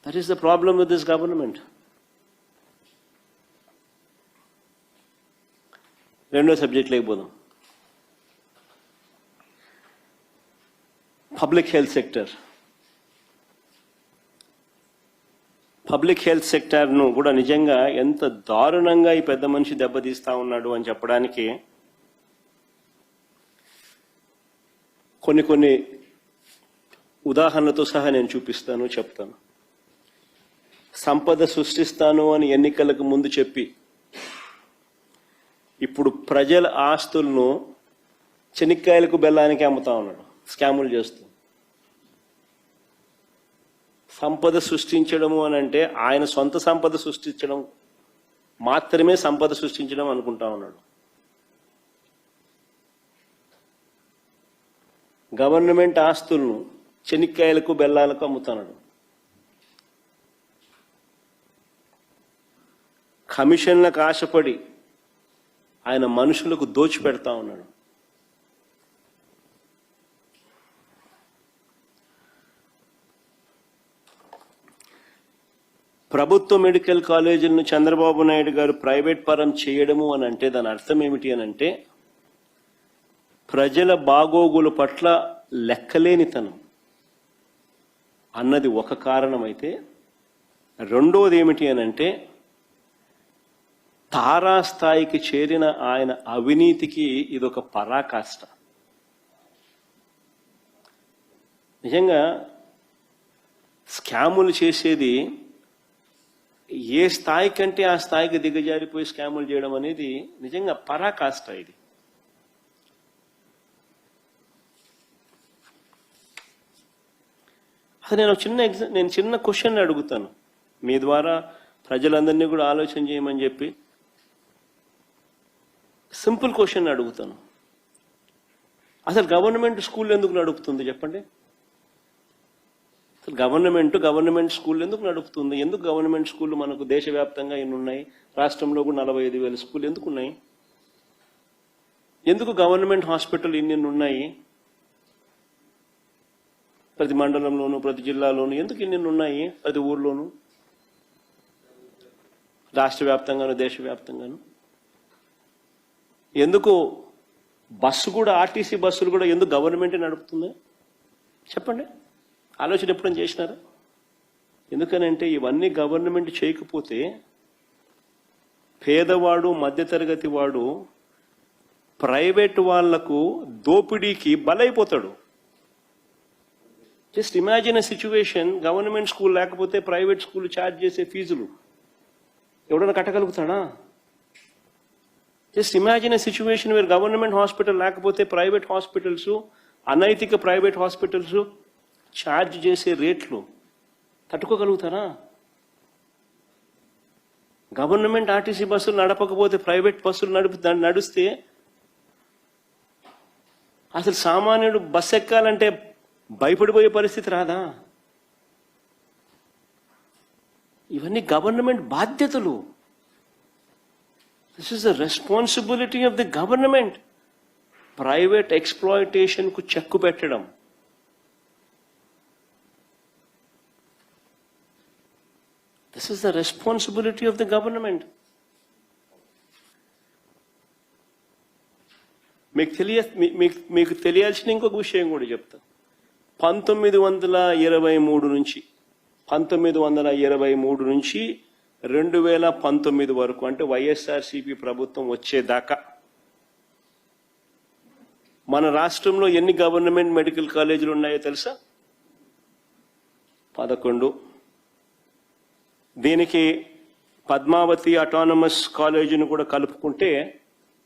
That is the problem with this government. రెండో సబ్జెక్ట్ లేకపోదాం. Public health sector. Public health సెక్టార్ను కూడా నిజంగా ఎంత దారుణంగా ఈ పెద్ద మనిషి దెబ్బతీస్తా ఉన్నాడు అని చెప్పడానికి కొన్ని ఉదాహరణలతో సహా నేను చెప్తాను. సంపద సృష్టిస్తాను అని ఎన్నికలకు ముందు చెప్పి ఇప్పుడు ప్రజల ఆస్తులను చెనిక్కాయలకు బెల్లానికి అమ్ముతా ఉన్నాడు, స్కాములు చేస్తూ. సంపద సృష్టించడము అని అంటే ఆయన సొంత సంపద సృష్టించడం మాత్రమే సంపద సృష్టించడం అనుకుంటా ఉన్నాడు. గవర్నమెంట్ ఆస్తులను చెనిక్కాయలకు బెల్లాలకు అమ్ముతున్నాడు. కమిషన్లకు ఆశపడి ఆయన మనుషులకు దోచిపెడతా ఉన్నాడు. ప్రభుత్వ మెడికల్ కాలేజీలను చంద్రబాబు నాయుడు గారు ప్రైవేట్ పరం చేయడము అని అంటే దాని అర్థం ఏమిటి అని అంటే ప్రజల బాగోగుల పట్ల లెక్కలేనితనం అన్నది ఒక కారణమైతే, రెండోది ఏమిటి అని అంటే తారాస్థాయికి చేరిన ఆయన అవినీతికి ఇదొక పరాకాష్ట. నిజంగా స్కాములు చేసేది ఏ స్థాయి కంటే ఆ స్థాయికి దిగజారిపోయి స్కాములు చేయడం అనేది నిజంగా పరాకాష్ట. ఇది అది నేను చిన్న క్వశ్చన్ అడుగుతాను మీ ద్వారా, ప్రజలందరినీ కూడా ఆలోచన చేయమని చెప్పి సింపుల్ క్వశ్చన్ అడుగుతాను. అసలు గవర్నమెంట్ స్కూల్ ఎందుకు నడుపుతుంది చెప్పండి? అసలు గవర్నమెంట్ స్కూల్ ఎందుకు నడుపుతుంది? ఎందుకు గవర్నమెంట్ స్కూళ్ళు మనకు దేశవ్యాప్తంగా ఎన్ని ఉన్నాయి? రాష్ట్రంలో కూడా 45,000 స్కూళ్ళు ఎందుకు ఉన్నాయి? ఎందుకు గవర్నమెంట్ హాస్పిటల్ ఇన్ని ఉన్నాయి? ప్రతి మండలంలోనూ ప్రతి జిల్లాలోనూ ఎందుకు ఇన్ని ఉన్నాయి? ప్రతి ఊర్లోనూ రాష్ట్ర వ్యాప్తంగాను దేశవ్యాప్తంగాను. ఎందుకు బస్సు కూడా, ఆర్టీసీ బస్సులు కూడా ఎందుకు గవర్నమెంటే నడుపుతుంది చెప్పండి? ఆలోచన ఎప్పుడైనా చేసినారా? ఎందుకనంటే ఇవన్నీ గవర్నమెంట్ చేయకపోతే పేదవాడు, మధ్యతరగతి వాడు ప్రైవేట్ వాళ్లకు దోపిడీకి బలైపోతాడు. Just imagine a situation, government school లేకపోతే ప్రైవేట్ స్కూల్ ఛార్జ్ చేసే ఫీజులు ఎవడన్నా కట్టగలుగుతాడా? Just imagine a situation where government hospital లేకపోతే ప్రైవేట్ హాస్పిటల్స్, అనైతిక ప్రైవేట్ హాస్పిటల్స్ ఛార్జ్ చేసే రేట్లు తట్టుకోగలుగుతారా? గవర్నమెంట్ ఆర్టీసీ బస్సులు నడపకపోతే ప్రైవేట్ బస్సులు నడిస్తే అసలు సామాన్యుడు బస్సు ఎక్కాలంటే భయపడిపోయే పరిస్థితి రాదా? ఇవన్నీ గవర్నమెంట్ బాధ్యతలు. This is the responsibility of the government. Private exploitation కు చెక్కు పెట్టడం, this is the responsibility of the government. మీకు తెలియాల్సిన ఇంకొక విషయం కూడా చెప్తా. 1923 నుంచి 2019 వరకు, అంటే వైఎస్ఆర్సీపీ ప్రభుత్వం వచ్చేదాకా మన రాష్ట్రంలో ఎన్ని గవర్నమెంట్ మెడికల్ కాలేజీలు ఉన్నాయో తెలుసా? 11. దీనికి పద్మావతి అటానమస్ కాలేజీని కూడా కలుపుకుంటే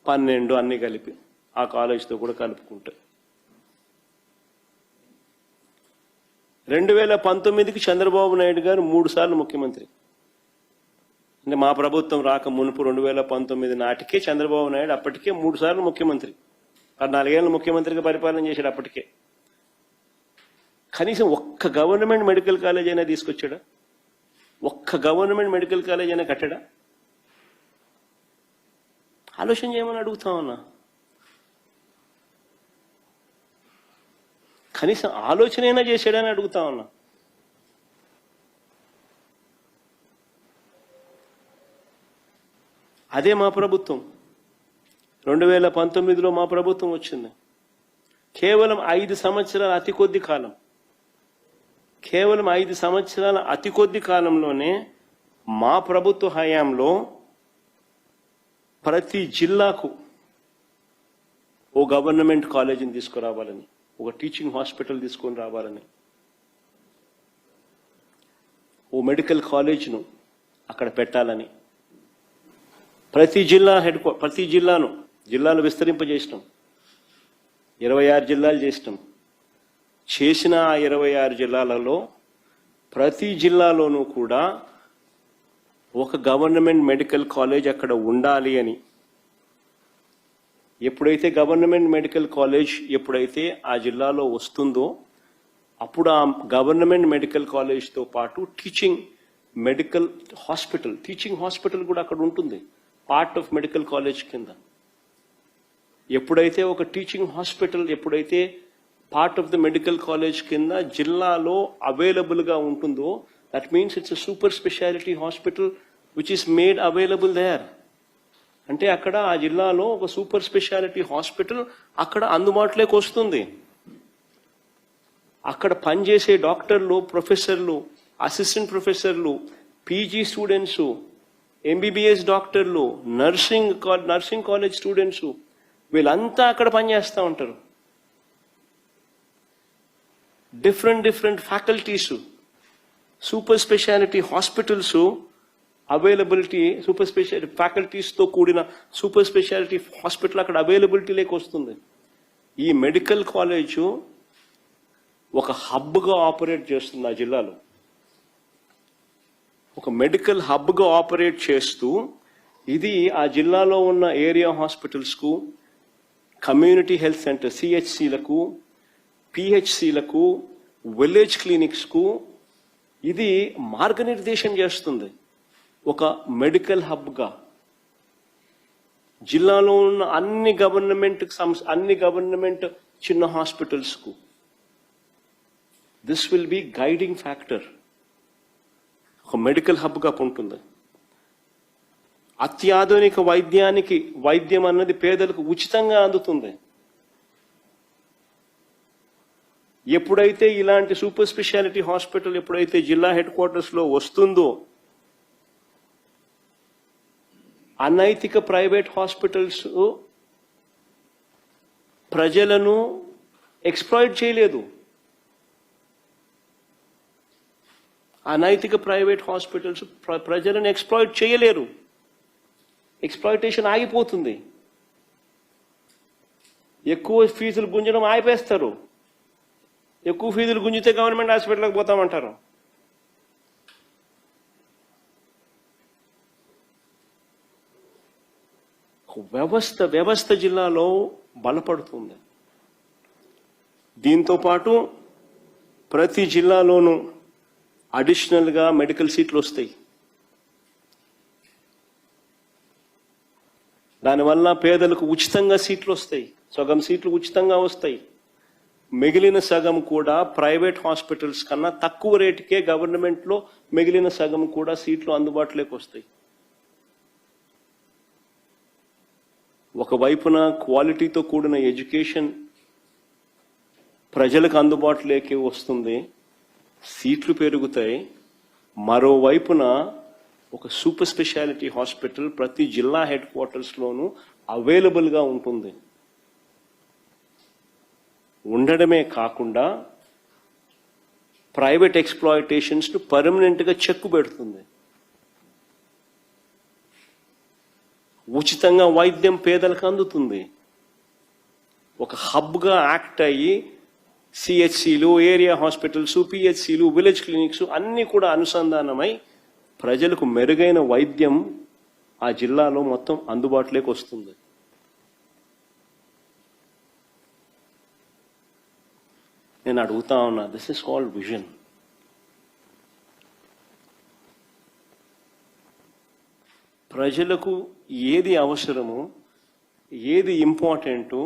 12, అన్ని కలిపి ఆ కాలేజీతో కూడా కలుపుకుంటే. 2019కి చంద్రబాబు నాయుడు గారు 3 సార్లు ముఖ్యమంత్రి. అంటే మా ప్రభుత్వం రాక మునుపు 2019 నాటికే చంద్రబాబు నాయుడు అప్పటికే 3 సార్లు ముఖ్యమంత్రి, 14 ఏళ్ళు ముఖ్యమంత్రిగా పరిపాలన చేశాడు. అప్పటికే కనీసం ఒక్క గవర్నమెంట్ మెడికల్ కాలేజ్ అయినా తీసుకొచ్చాడా? ఒక్క గవర్నమెంట్ మెడికల్ కాలేజ్ అయినా కట్టాడా? ఆలోచన చేయమని అడుగుతా ఉన్నా. కనీసం ఆలోచన అయినా చేశాడని అడుగుతా ఉన్నా. అదే మా ప్రభుత్వం. 2019లో మా ప్రభుత్వం వచ్చింది. కేవలం 5 సంవత్సరాల అతి కొద్ది కాలం, కేవలం 5 సంవత్సరాల అతి కొద్ది కాలంలోనే మా ప్రభుత్వ హయాంలో ప్రతి జిల్లాకు ఓ గవర్నమెంట్ కాలేజీని తీసుకురావాలని, ఒక టీచింగ్ హాస్పిటల్ తీసుకొని రావాలని, ఓ మెడికల్ కాలేజ్ను అక్కడ పెట్టాలని ప్రతి జిల్లాలు విస్తరింపజేసినాం. 26 జిల్లాలు చేసినాం. చేసిన ఆ 26 జిల్లాలలో ప్రతి జిల్లాలోనూ కూడా ఒక గవర్నమెంట్ మెడికల్ కాలేజ్ అక్కడ ఉండాలి అని. ఎప్పుడైతే గవర్నమెంట్ మెడికల్ కాలేజ్ ఎప్పుడైతే ఆ జిల్లాలో వస్తుందో అప్పుడు ఆ గవర్నమెంట్ మెడికల్ కాలేజ్తో పాటు టీచింగ్ హాస్పిటల్ కూడా అక్కడ ఉంటుంది, పార్ట్ ఆఫ్ మెడికల్ కాలేజ్ కింద. ఎప్పుడైతే ఒక టీచింగ్ హాస్పిటల్ ఎప్పుడైతే part of the medical college కింద జిల్లాలో అవైలబుల్గా ఉంటుందో, that means it's a super speciality hospital which is made available there. అంటే అక్కడ ఆ జిల్లాలో ఒక సూపర్ స్పెషాలిటీ హాస్పిటల్ అక్కడ అందుబాటులోకి వస్తుంది. అక్కడ పనిచేసే డాక్టర్లు, ప్రొఫెసర్లు, అసిస్టెంట్ ప్రొఫెసర్లు, పీజీ స్టూడెంట్స్, ఎంబీబీఎస్ డాక్టర్లు, నర్సింగ్ కాలేజ్ స్టూడెంట్స్, వీళ్ళంతా అక్కడ పనిచేస్తూ ఉంటారు. Different faculties, super speciality hospitals availability, super speciality ఫ్యాకల్టీస్తో కూడిన సూపర్ స్పెషాలిటీ హాస్పిటల్ అక్కడ అవైలబిలిటీలోకి వస్తుంది. ఈ మెడికల్ కాలేజు ఒక హబ్గా ఆపరేట్ చేస్తుంది ఆ జిల్లాలో. ఒక మెడికల్ హబ్గా ఆపరేట్ చేస్తూ ఇది ఆ జిల్లాలో ఉన్న ఏరియా హాస్పిటల్స్కు, కమ్యూనిటీ హెల్త్ సెంటర్ సిహెచ్సిలకు, పిహెచ్సిలకు, విలేజ్ క్లినిక్స్కు ఇది మార్గనిర్దేశం చేస్తుంది. ఒక మెడికల్ హబ్గా జిల్లాలో ఉన్న అన్ని గవర్నమెంట్ చిన్న హాస్పిటల్స్కు this will be guiding factor. ఒక మెడికల్ హబ్గా ఉంటుంది. అత్యాధునిక వైద్యం అన్నది పేదలకు ఉచితంగా అందుతుంది. ఎప్పుడైతే ఇలాంటి సూపర్ స్పెషాలిటీ హాస్పిటల్ ఎప్పుడైతే జిల్లా హెడ్ క్వార్టర్స్లో వస్తుందో, అనైతిక ప్రైవేట్ హాస్పిటల్స్ ప్రజలను ఎక్స్‌ప్లాయిట్ చేయలేదు. అనైతిక ప్రైవేట్ హాస్పిటల్స్ ప్రజలను ఎక్స్‌ప్లాయిట్ చేయలేరు. ఎక్స్‌ప్లాయిటేషన్ ఆగిపోతుంది. ఎక్కువ ఫీజులు గుంజడం ఆపేస్తారు. ఎక్కువ ఫీజులు గుంజితే గవర్నమెంట్ హాస్పిటల్కి పోతామంటారు. వ్యవస్థ జిల్లాలో బలపడుతుంది. దీంతో పాటు ప్రతి జిల్లాలోనూ అడిషనల్గా మెడికల్ సీట్లు వస్తాయి. దానివల్ల పేదలకు ఉచితంగా సీట్లు వస్తాయి. సగం సీట్లు ఉచితంగా వస్తాయి. మిగిలిన సగం కూడా ప్రైవేట్ హాస్పిటల్స్ కన్నా తక్కువ రేటుకే గవర్నమెంట్లో మిగిలిన సగం కూడా సీట్లు అందుబాటులోకి వస్తాయి. ఒకవైపున క్వాలిటీతో కూడిన ఎడ్యుకేషన్ ప్రజలకు అందుబాటులోకి వస్తుంది, సీట్లు పెరుగుతాయి. మరోవైపున ఒక సూపర్ స్పెషాలిటీ హాస్పిటల్ ప్రతి జిల్లా హెడ్ క్వార్టర్స్లోనూ అవైలబుల్గా ఉంటుంది. ఉండడమే కాకుండా ప్రైవేట్ ఎక్స్‌ప్లాయిటేషన్స్ను పర్మనెంట్గా చెక్కు పెడుతుంది. ఉచితంగా వైద్యం పేదలకు అందుతుంది. ఒక హబ్గా యాక్ట్ అయ్యి సిహెచ్సిలు, ఏరియా హాస్పిటల్స్, పిహెచ్సిలు, విలేజ్ క్లినిక్స్ అన్నీ కూడా అనుసంధానమై ప్రజలకు మెరుగైన వైద్యం ఆ జిల్లాలో మొత్తం అందుబాటులోకి వస్తుంది. నేను అడుగుతా ఉన్నా, దిస్ ఇస్ కాల్డ్ విజన్. ప్రజలకు ఏది అవసరమో, ఏది ఇంపార్టెంటో,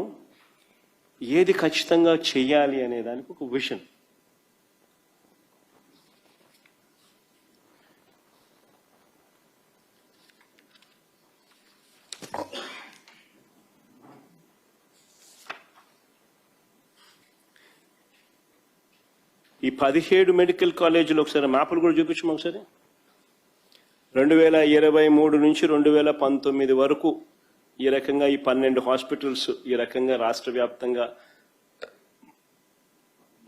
ఏది ఖచ్చితంగా చెయ్యాలి అనే దానికి ఒక విజన్. ఈ 17 మెడికల్ కాలేజీలు ఒకసారి మ్యాప్లు కూడా చూపించము ఒకసారి. 2023 నుంచి 2019 వరకు ఈ రకంగా ఈ 12 హాస్పిటల్స్ ఈ రకంగా రాష్ట్ర వ్యాప్తంగా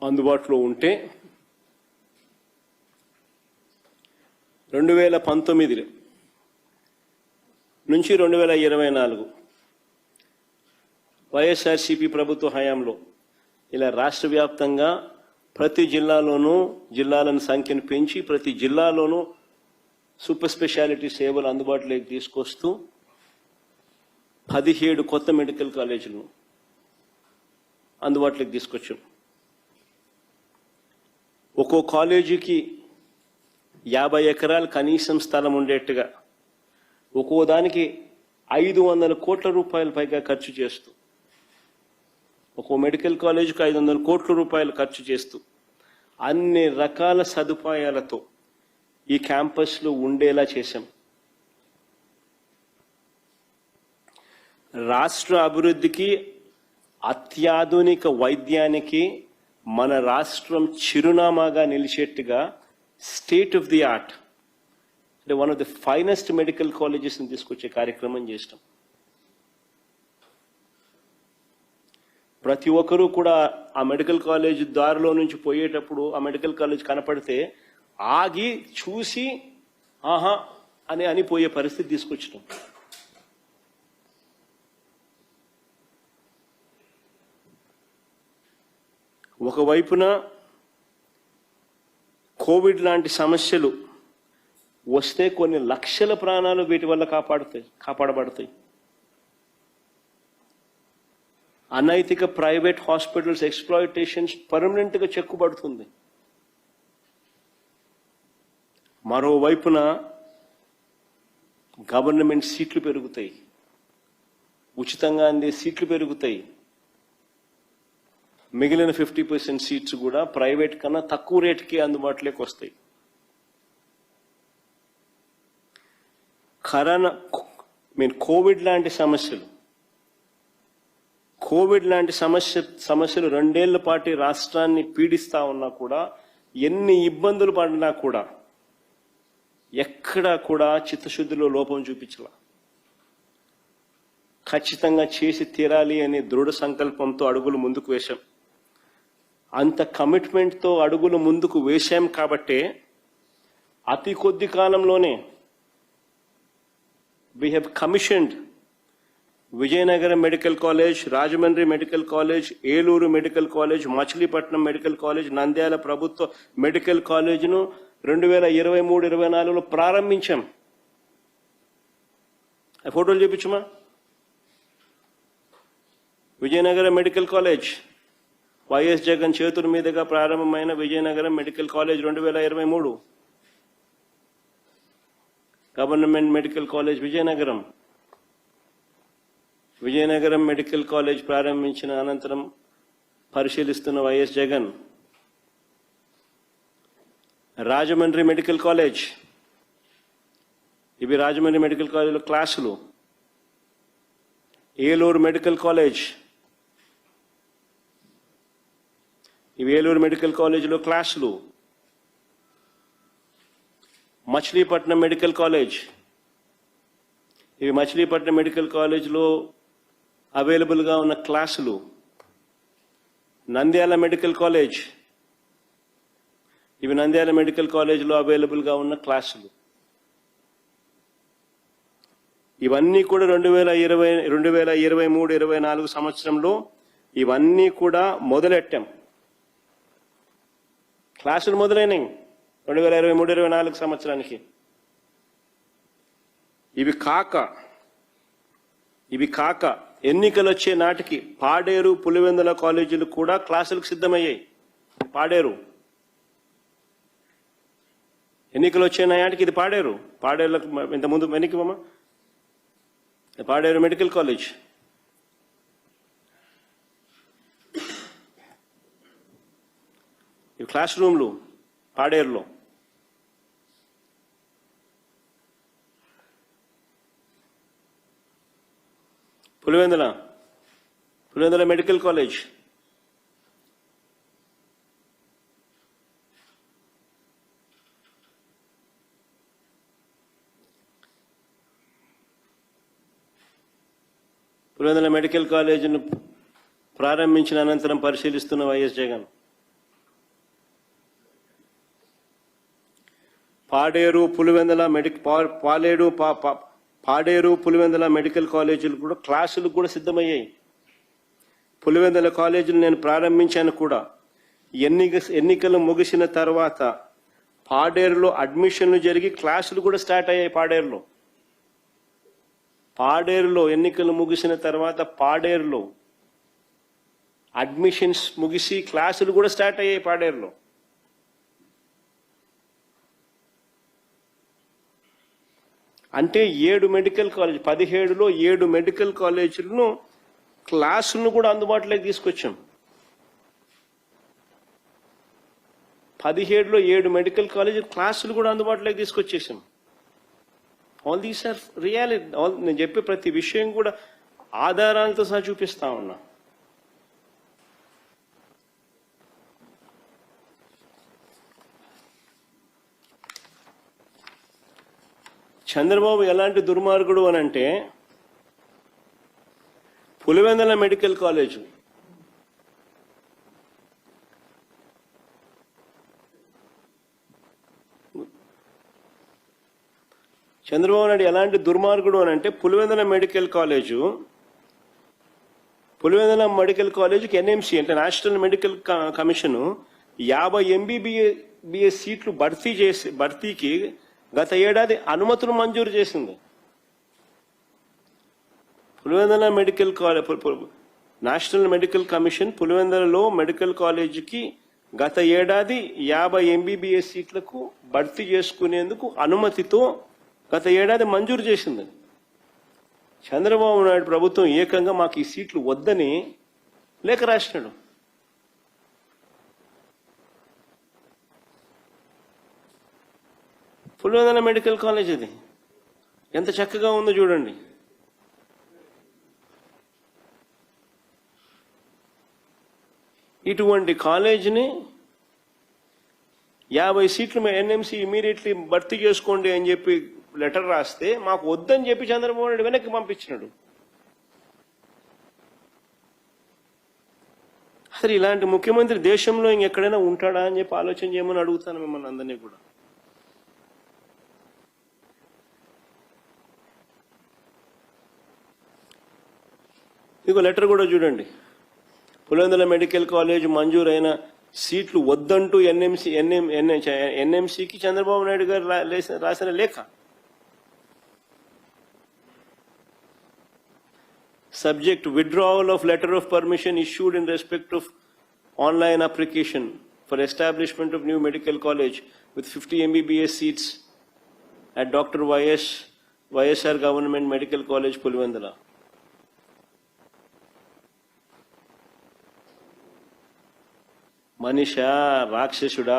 అందుబాటులో ఉంటే 2019 నుంచి 2024 వైఎస్ఆర్సీపీ ప్రభుత్వ హయాంలో ఇలా రాష్ట్ర వ్యాప్తంగా ప్రతి జిల్లాలోనూ జిల్లాలను సంఖ్యను పెంచి ప్రతి జిల్లాలోనూ సూపర్ స్పెషాలిటీ సేవలు అందుబాటులోకి తీసుకొస్తూ 17 కొత్త మెడికల్ కాలేజీలను అందుబాటులోకి తీసుకొచ్చాం. ఒక్కో కాలేజీకి 50 ఎకరాలు కనీసం స్థలం ఉండేట్టుగా, ఒక్కో దానికి 500 కోట్ల రూపాయల పైగా ఖర్చు చేస్తూ, ఒక్కో మెడికల్ కాలేజీకి 500 కోట్ల రూపాయలు ఖర్చు చేస్తూ అన్ని రకాల సదుపాయాలతో ఈ క్యాంపస్లో ఉండేలా చేశాం. రాష్ట్ర అభివృద్ధికి, అత్యాధునిక వైద్యానికి మన రాష్ట్రం చిరునామాగా నిలిచేట్టుగా స్టేట్ ఆఫ్ ది ఆర్ట్ అంటే one of the finest medical కాలేజెస్ని తీసుకొచ్చే కార్యక్రమం చేస్తాం. ప్రతి ఒక్కరూ కూడా ఆ మెడికల్ కాలేజ్ దారిలో నుంచి పోయేటప్పుడు ఆ మెడికల్ కాలేజ్ కనపడితే ఆగి చూసి ఆహా అని పోయే పరిస్థితి తీసుకొచ్చినాం. ఒకవైపున కోవిడ్ లాంటి సమస్యలు వస్తే కొన్ని లక్షల ప్రాణాలు వీటి వల్ల కాపాడబడతాయి. అనైతిక ప్రైవేట్ హాస్పిటల్స్ ఎక్స్‌ప్లాయిటేషన్స్ పర్మనెంట్గా చెక్కుబడుతుంది. మరోవైపున గవర్నమెంట్ సీట్లు పెరుగుతాయి, ఉచితంగా అందే సీట్లు పెరుగుతాయి. మిగిలిన 50% సీట్స్ కూడా ప్రైవేట్ కన్నా తక్కువ రేటుకి అందుబాటులోకి వస్తాయి. కోవిడ్ లాంటి సమస్యలు 2 ఏళ్ల పాటు రాష్ట్రాన్ని పీడిస్తా ఉన్నా కూడా, ఎన్ని ఇబ్బందులు పడినా కూడా ఎక్కడా కూడా చిత్తశుద్ధిలో లోపం చూపించాల. ఖచ్చితంగా చేసి తీరాలి అనే దృఢ సంకల్పంతో అడుగులు ముందుకు వేశాం. అంత కమిట్మెంట్తో అడుగులు ముందుకు వేశాం కాబట్టే అతి కొద్ది కాలంలోనే we have commissioned Vizianagaram medical college, Rajahmundry medical college, Eluru medical college, Machilipatnam medical college, Nandyal ప్రభుత్వ మెడికల్ కాలేజ్ను 2023-24లో ప్రారంభించాం. ఫోటోలు చూపించమా. విజయనగరం మెడికల్ కాలేజ్, వైఎస్ జగన్ చేతుల మీదుగా ప్రారంభమైన Vizianagaram medical college 2023. Government medical college Vizianagaram medical college ప్రారంభించిన అనంతరం పరిశీలిస్తున్న వైఎస్ జగన్. రాజమండ్రి మెడికల్ కాలేజ్, ఇవి రాజమండ్రి మెడికల్ కాలేజ్లో క్లాసులు. ఏలూరు మెడికల్ కాలేజ్, ఇవి ఏలూరు మెడికల్ కాలేజ్లో క్లాసులు. మచిలీపట్నం మెడికల్ కాలేజ్, ఇవి మచిలీపట్నం మెడికల్ కాలేజ్లో అవైలబుల్గా ఉన్న క్లాసులు. నంద్యాల మెడికల్ కాలేజ్, ఇవి నంద్యాల మెడికల్ కాలేజ్లో అవైలబుల్గా ఉన్న క్లాసులు. ఇవన్నీ కూడా 2023-24 సంవత్సరంలో ఇవన్నీ కూడా మొదలెట్టాం. క్లాసులు మొదలైనవి 2023-24 సంవత్సరానికి. ఇవి కాక ఎన్నికలు వచ్చే నాటికి పాడేరు, పులివెందుల కాలేజీలు కూడా క్లాసులకు సిద్ధమయ్యాయి. పాడేరు ఎన్నికలు వచ్చే నాటికి ఇది పాడేరులకు ఇంతకుముందు వెనక్కిపోమా. పాడేరు మెడికల్ కాలేజ్, ఇవి క్లాస్ రూమ్లు పాడేరులో. Pulivendula medical college, Pulivendula medical కాలేజీని ప్రారంభించిన అనంతరం పరిశీలిస్తున్న వైఎస్ జగన్. పాడేరు పులివెందుల మెడికల్ కాలేజీలు కూడా క్లాసులు కూడా సిద్ధమయ్యాయి. పులివెందుల కాలేజీలు నేను ప్రారంభించాను కూడా. ఎన్నికలు ముగిసిన తర్వాత పాడేరులో అడ్మిషన్లు జరిగి క్లాసులు కూడా స్టార్ట్ అయ్యాయి. పాడేరులో ఎన్నికలు ముగిసిన తర్వాత పాడేరులో అడ్మిషన్స్ ముగిసి క్లాసులు కూడా స్టార్ట్ అయ్యాయి పాడేరులో. అంటే 7 మెడికల్ కాలేజ్, 17లో 7 మెడికల్ కాలేజీలను క్లాసులను కూడా అందుబాటులోకి తీసుకొచ్చాం. 17లో 7 మెడికల్ కాలేజీ క్లాసులు కూడా అందుబాటులోకి తీసుకొచ్చేసాం. All these are reality. నేను చెప్పే ప్రతి విషయం కూడా ఆధారాలతో సహా చూపిస్తా ఉన్నా. చంద్రబాబు ఎలాంటి దుర్మార్గుడు అని అంటే, పులివెందుల మెడికల్ కాలేజ్ చంద్రబాబు నాయుడు ఎలాంటి దుర్మార్గుడు అని అంటే, పులివెందుల మెడికల్ కాలేజీకి ఎన్ఎంసీ అంటే నేషనల్ మెడికల్ కమిషన్ 50 MBBS సీట్లు భర్తీకి గత ఏడాది అనుమతులు మంజూరు చేసింది. Pulivendula medical college, national medical commission పులివెందులలో మెడికల్ కాలేజీకి గత ఏడాది 50 MBBS సీట్లకు భర్తీ చేసుకునేందుకు అనుమతితో గత ఏడాది మంజూరు చేసింది. చంద్రబాబు నాయుడు ప్రభుత్వం ఏకంగా మాకు ఈ సీట్లు వద్దని లేఖ రాసినాడు. పులివెందుల మెడికల్ కాలేజ్ ఇది ఎంత చక్కగా ఉందో చూడండి. ఇటువంటి కాలేజీని 50 సీట్లు ఎన్ఎంసీ ఇమీడియట్లీ భర్తీ చేసుకోండి అని చెప్పి లెటర్ రాస్తే మాకు వద్దని చెప్పి చంద్రబాబు నాయుడు వెనక్కి పంపించినాడు. అసలు ఇలాంటి ముఖ్యమంత్రి దేశంలో ఇంకెక్కడైనా ఉంటాడా అని చెప్పి ఆలోచన చేయమని అడుగుతాను మిమ్మల్ని అందరినీ కూడా. ఇంకో లెటర్ కూడా చూడండి. పులివెందుల మెడికల్ కాలేజ్ మంజూరైన సీట్లు వద్దంటూ ఎన్ఎంసీకి చంద్రబాబు నాయుడు గారు రాసిన లేఖ. Subject withdrawal of letter of permission issued in respect of online application for establishment of new medical college with 50 MBBS seats at Dr. YSR Government Medical College, Pulivendula. Manisha రాక్షసుడా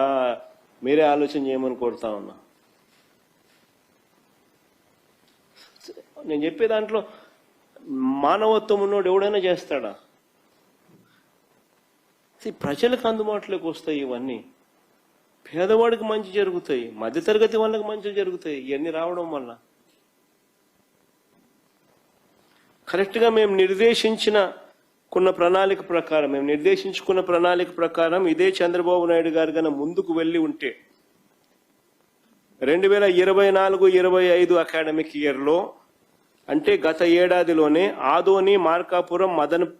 మీరే ఆలోచన చేయమని కోరుతా ఉన్నా. నేను చెప్పే దాంట్లో మానవత్వం ఉన్నోడు ఎవడైనా చేస్తాడా? ప్రజలకు అందుబాటులోకి వస్తాయి ఇవన్నీ, పేదవాడికి మంచి జరుగుతాయి, మధ్యతరగతి వాళ్ళకి మంచి జరుగుతాయి. ఇవన్నీ రావడం వల్ల కరెక్ట్గా మేము నిర్దేశించుకున్న ప్రణాళిక ప్రకారం ఇదే చంద్రబాబు నాయుడు గారు కన్నా ముందుకు వెళ్ళి ఉంటే 2024-25 అకాడమిక్ ఇయర్లో, అంటే గత ఏడాదిలోనే ఆదోని, మార్కాపురం,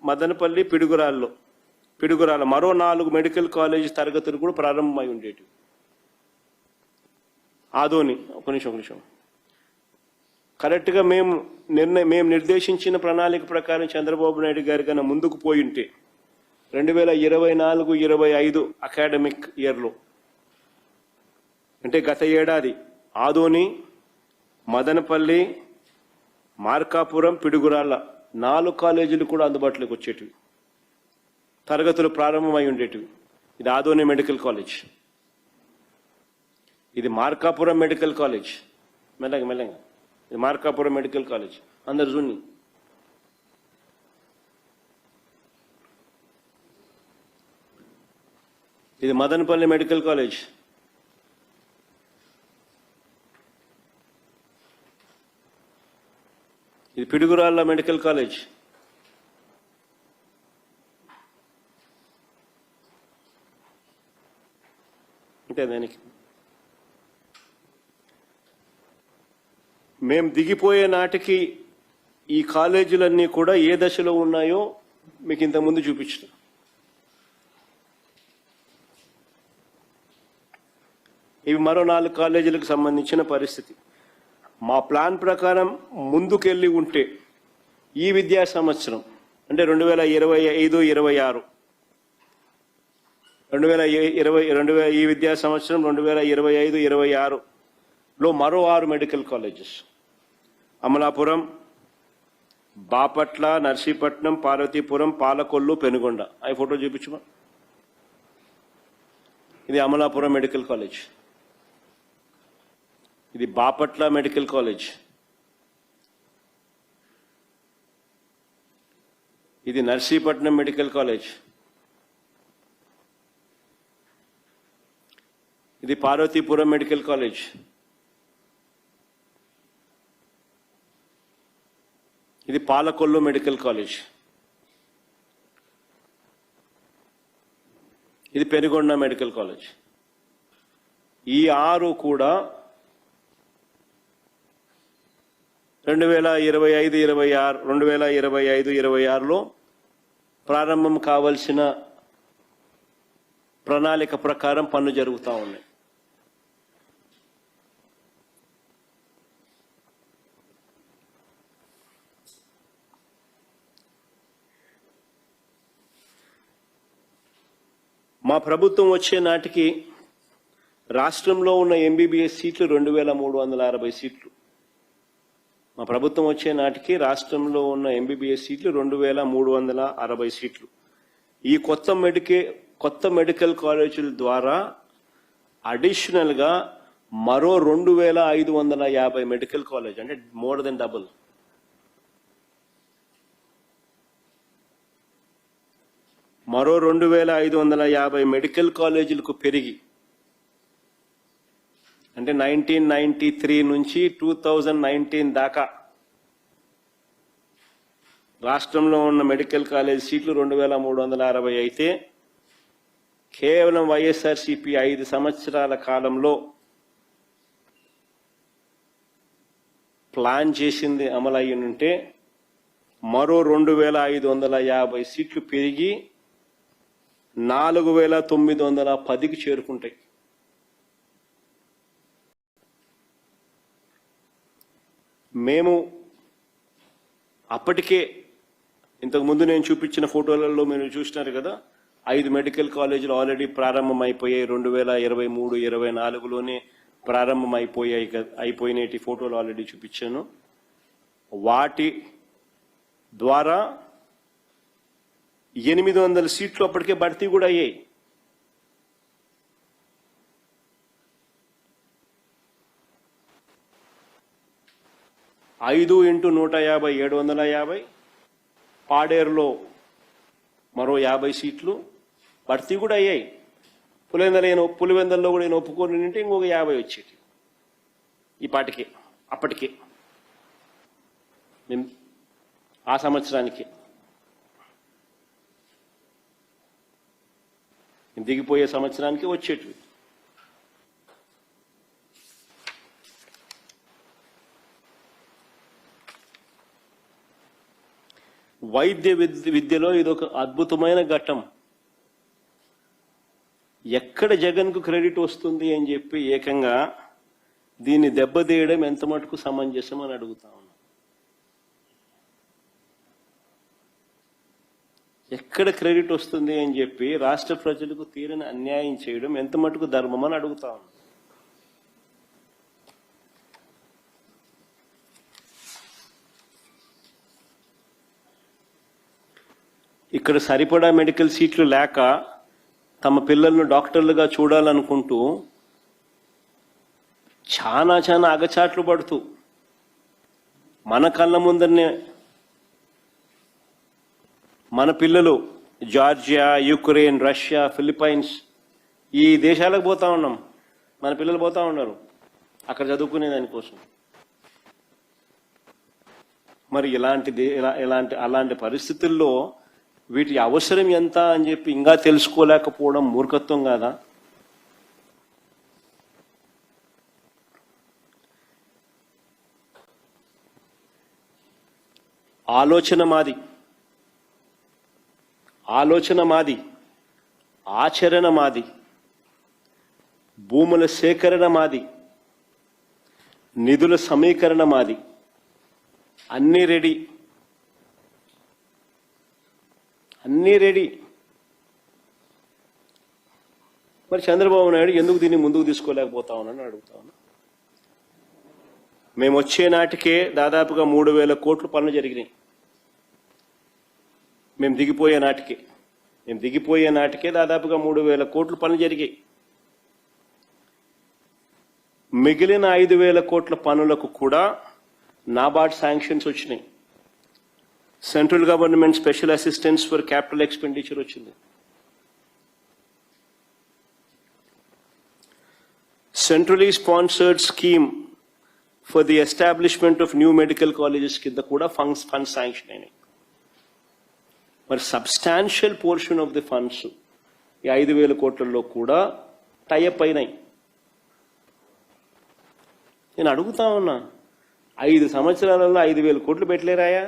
మదనపల్లి, పిడుగురాల మరో 4 మెడికల్ కాలేజ్ తరగతులు కూడా ప్రారంభమై ఉండేవి. ఆదోని ఒక నిమిషం కరెక్ట్గా మేము నిర్దేశించిన ప్రణాళిక ప్రకారం చంద్రబాబు నాయుడు గారి కన్నా ముందుకు పోయింటే 2024-25 అకాడమిక్ ఇయర్లో, అంటే గత ఏడాది ఆదోని, మదనపల్లి, మార్కాపురం, పిడుగురాళ్ళ 4 కాలేజీలు కూడా అందుబాటులోకి వచ్చేటివి, తరగతులు ప్రారంభమై ఉండేటివి. ఇది ఆదోని మెడికల్ కాలేజ్, ఇది మార్కాపురం మెడికల్ కాలేజ్. మెల్లగా ఇది మార్కాపురం మెడికల్ కాలేజ్ అందరు చూని. ఇది మదనపల్లి మెడికల్ కాలేజ్, ఇది పిడుగురాళ్ళ మెడికల్ కాలేజ్, అంటే దానికి మేము దిగిపోయే నాటికి ఈ కాలేజీలన్నీ కూడా ఏ దశలో ఉన్నాయో మీకు ఇంతకుముందు చూపించిన. ఇవి మరో 4 కాలేజీలకు సంబంధించిన పరిస్థితి. మా ప్లాన్ ప్రకారం ముందుకెళ్ళి ఉంటే ఈ విద్యా సంవత్సరం, అంటే 2025-26 ఈ విద్యా సంవత్సరం 2025-26లో మరో 6 మెడికల్ కాలేజెస్, అమలాపురం, బాపట్ల, నర్సీపట్నం, పార్వతీపురం, పాలకొల్లు, పెనుగొండ. అవి ఫోటో చూపించమా. ఇది అమలాపురం మెడికల్ కాలేజ్, ఇది బాపట్ల మెడికల్ కాలేజ్, ఇది నర్సీపట్నం మెడికల్ కాలేజ్, ఇది పార్వతీపురం మెడికల్ కాలేజ్, ఇది పాలకొల్లు మెడికల్ కాలేజ్, ఇది పెనుగొండ మెడికల్ కాలేజ్. ఈ 6 కూడా 2025-26లో ప్రారంభం కావాల్సిన ప్రణాళిక ప్రకారం పనులు జరుగుతూ ఉన్నాయి. మా ప్రభుత్వం వచ్చే నాటికి రాష్ట్రంలో ఉన్న ఎంబీబీఎస్ సీట్లు 2360 సీట్లు. మా ప్రభుత్వం వచ్చే నాటికి రాష్ట్రంలో ఉన్న ఎంబీబీఎస్ సీట్లు 2360 సీట్లు. ఈ కొత్త మెడికల్ కాలేజీల ద్వారా అడిషనల్గా మరో 2550 మెడికల్ కాలేజ్, అంటే మోర్ దెన్ డబుల్. మరో 2550 మెడికల్ కాలేజీలకు పెరిగి, అంటే 1993 నుంచి 2019 దాకా రాష్ట్రంలో ఉన్న మెడికల్ కాలేజ్ సీట్లు 2360 అయితే కేవలం వైఎస్ఆర్సీపీ 5 సంవత్సరాల కాలంలో ప్లాన్ చేసింది అమలయ్యి ఉంటే మరో 2550 సీట్లు పెరిగి 4910కి చేరుకుంటాయి. మేము అప్పటికే ఇంతకుముందు నేను చూపించిన ఫోటోలలో మీరు చూసినారు కదా, 5 మెడికల్ కాలేజీలు ఆల్రెడీ ప్రారంభమైపోయాయి. 2023, 24లోనే అయిపోయినటి ఫోటోలు ఆల్రెడీ చూపించాను. వాటి ద్వారా 800 సీట్లు అప్పటికే భర్తీ కూడా అయ్యాయి. ఐదు ఇంటూ 150 750. పాడేరులో మరో 50 సీట్లు భర్తీ కూడా అయ్యాయి. పులివెందల్లో కూడా నేను ఒప్పుకొని ఉంటే ఇంకొక 50 వచ్చేటి ఈ పాటికి. అప్పటికే మేము ఆ సంవత్సరానికి దిగిపోయే సంవత్సరానికి వచ్చేటివి. వైద్య విద్యలో ఇదొక అద్భుతమైన ఘట్టం. ఎక్కడ జగన్కు క్రెడిట్ వస్తుంది అని చెప్పి ఏకంగా దీన్ని దెబ్బతీయడం ఎంత మటుకు సమంజసం అని అడుగుతా ఉన్నా. ఎక్కడ క్రెడిట్ వస్తుంది అని చెప్పి రాష్ట్ర ప్రజలకు తీరని అన్యాయం చేయడం ఎంత మటుకు ధర్మం అని అడుగుతా ఉన్నా. ఇక్కడ సరిపడా మెడికల్ సీట్లు లేక తమ పిల్లలను డాక్టర్లుగా చూడాలనుకుంటూ చాలా అగచాట్లు పడుతూ మన కళ్ళ ముందరనే మన పిల్లలు జార్జియా, యుక్రెయిన్, రష్యా, ఫిలిప్పైన్స్ ఈ దేశాలకు పోతా ఉన్నాం. మన పిల్లలు పోతా ఉన్నారు అక్కడ చదువుకునే దానికోసం. మరి అలాంటి పరిస్థితుల్లో వీటి అవసరం ఎంత అని చెప్పి ఇంకా తెలుసుకోలేకపోవడం మూర్ఖత్వం కాదా? ఆలోచన మాది, ఆచరణ మాది, భూముల సేకరణ మాది, నిధుల సమీకరణ మాది, అన్నీ రెడీ. మరి చంద్రబాబు నాయుడు ఎందుకు దీన్ని ముందుకు తీసుకోలేకపోతా ఉన్నానని అడుగుతా ఉన్నా. మేము వచ్చే నాటికే దాదాపుగా 3000 కోట్ల పనులు జరిగినాయి. మేము దిగిపోయే నాటికే దాదాపుగా 3000 కోట్ల పనులు జరిగాయి. మిగిలిన 5000 కోట్ల పనులకు కూడా నాబార్డ్ శాంక్షన్స్ వచ్చినాయి. Central government special assistance for capital expenditure వచ్చింది. Centrally sponsored scheme for the establishment of new medical colleges కింద కూడా ఫండ్స్ శాంక్షన్ అయినాయి. మరి substantial portion of the funds ఈ 5000 కోట్లలో కూడా టైఅప్ అయినాయి. నేను అడుగుతా ఉన్నా, 5 సంవత్సరాలలో 5000 కోట్లు పెట్టలేరాయా?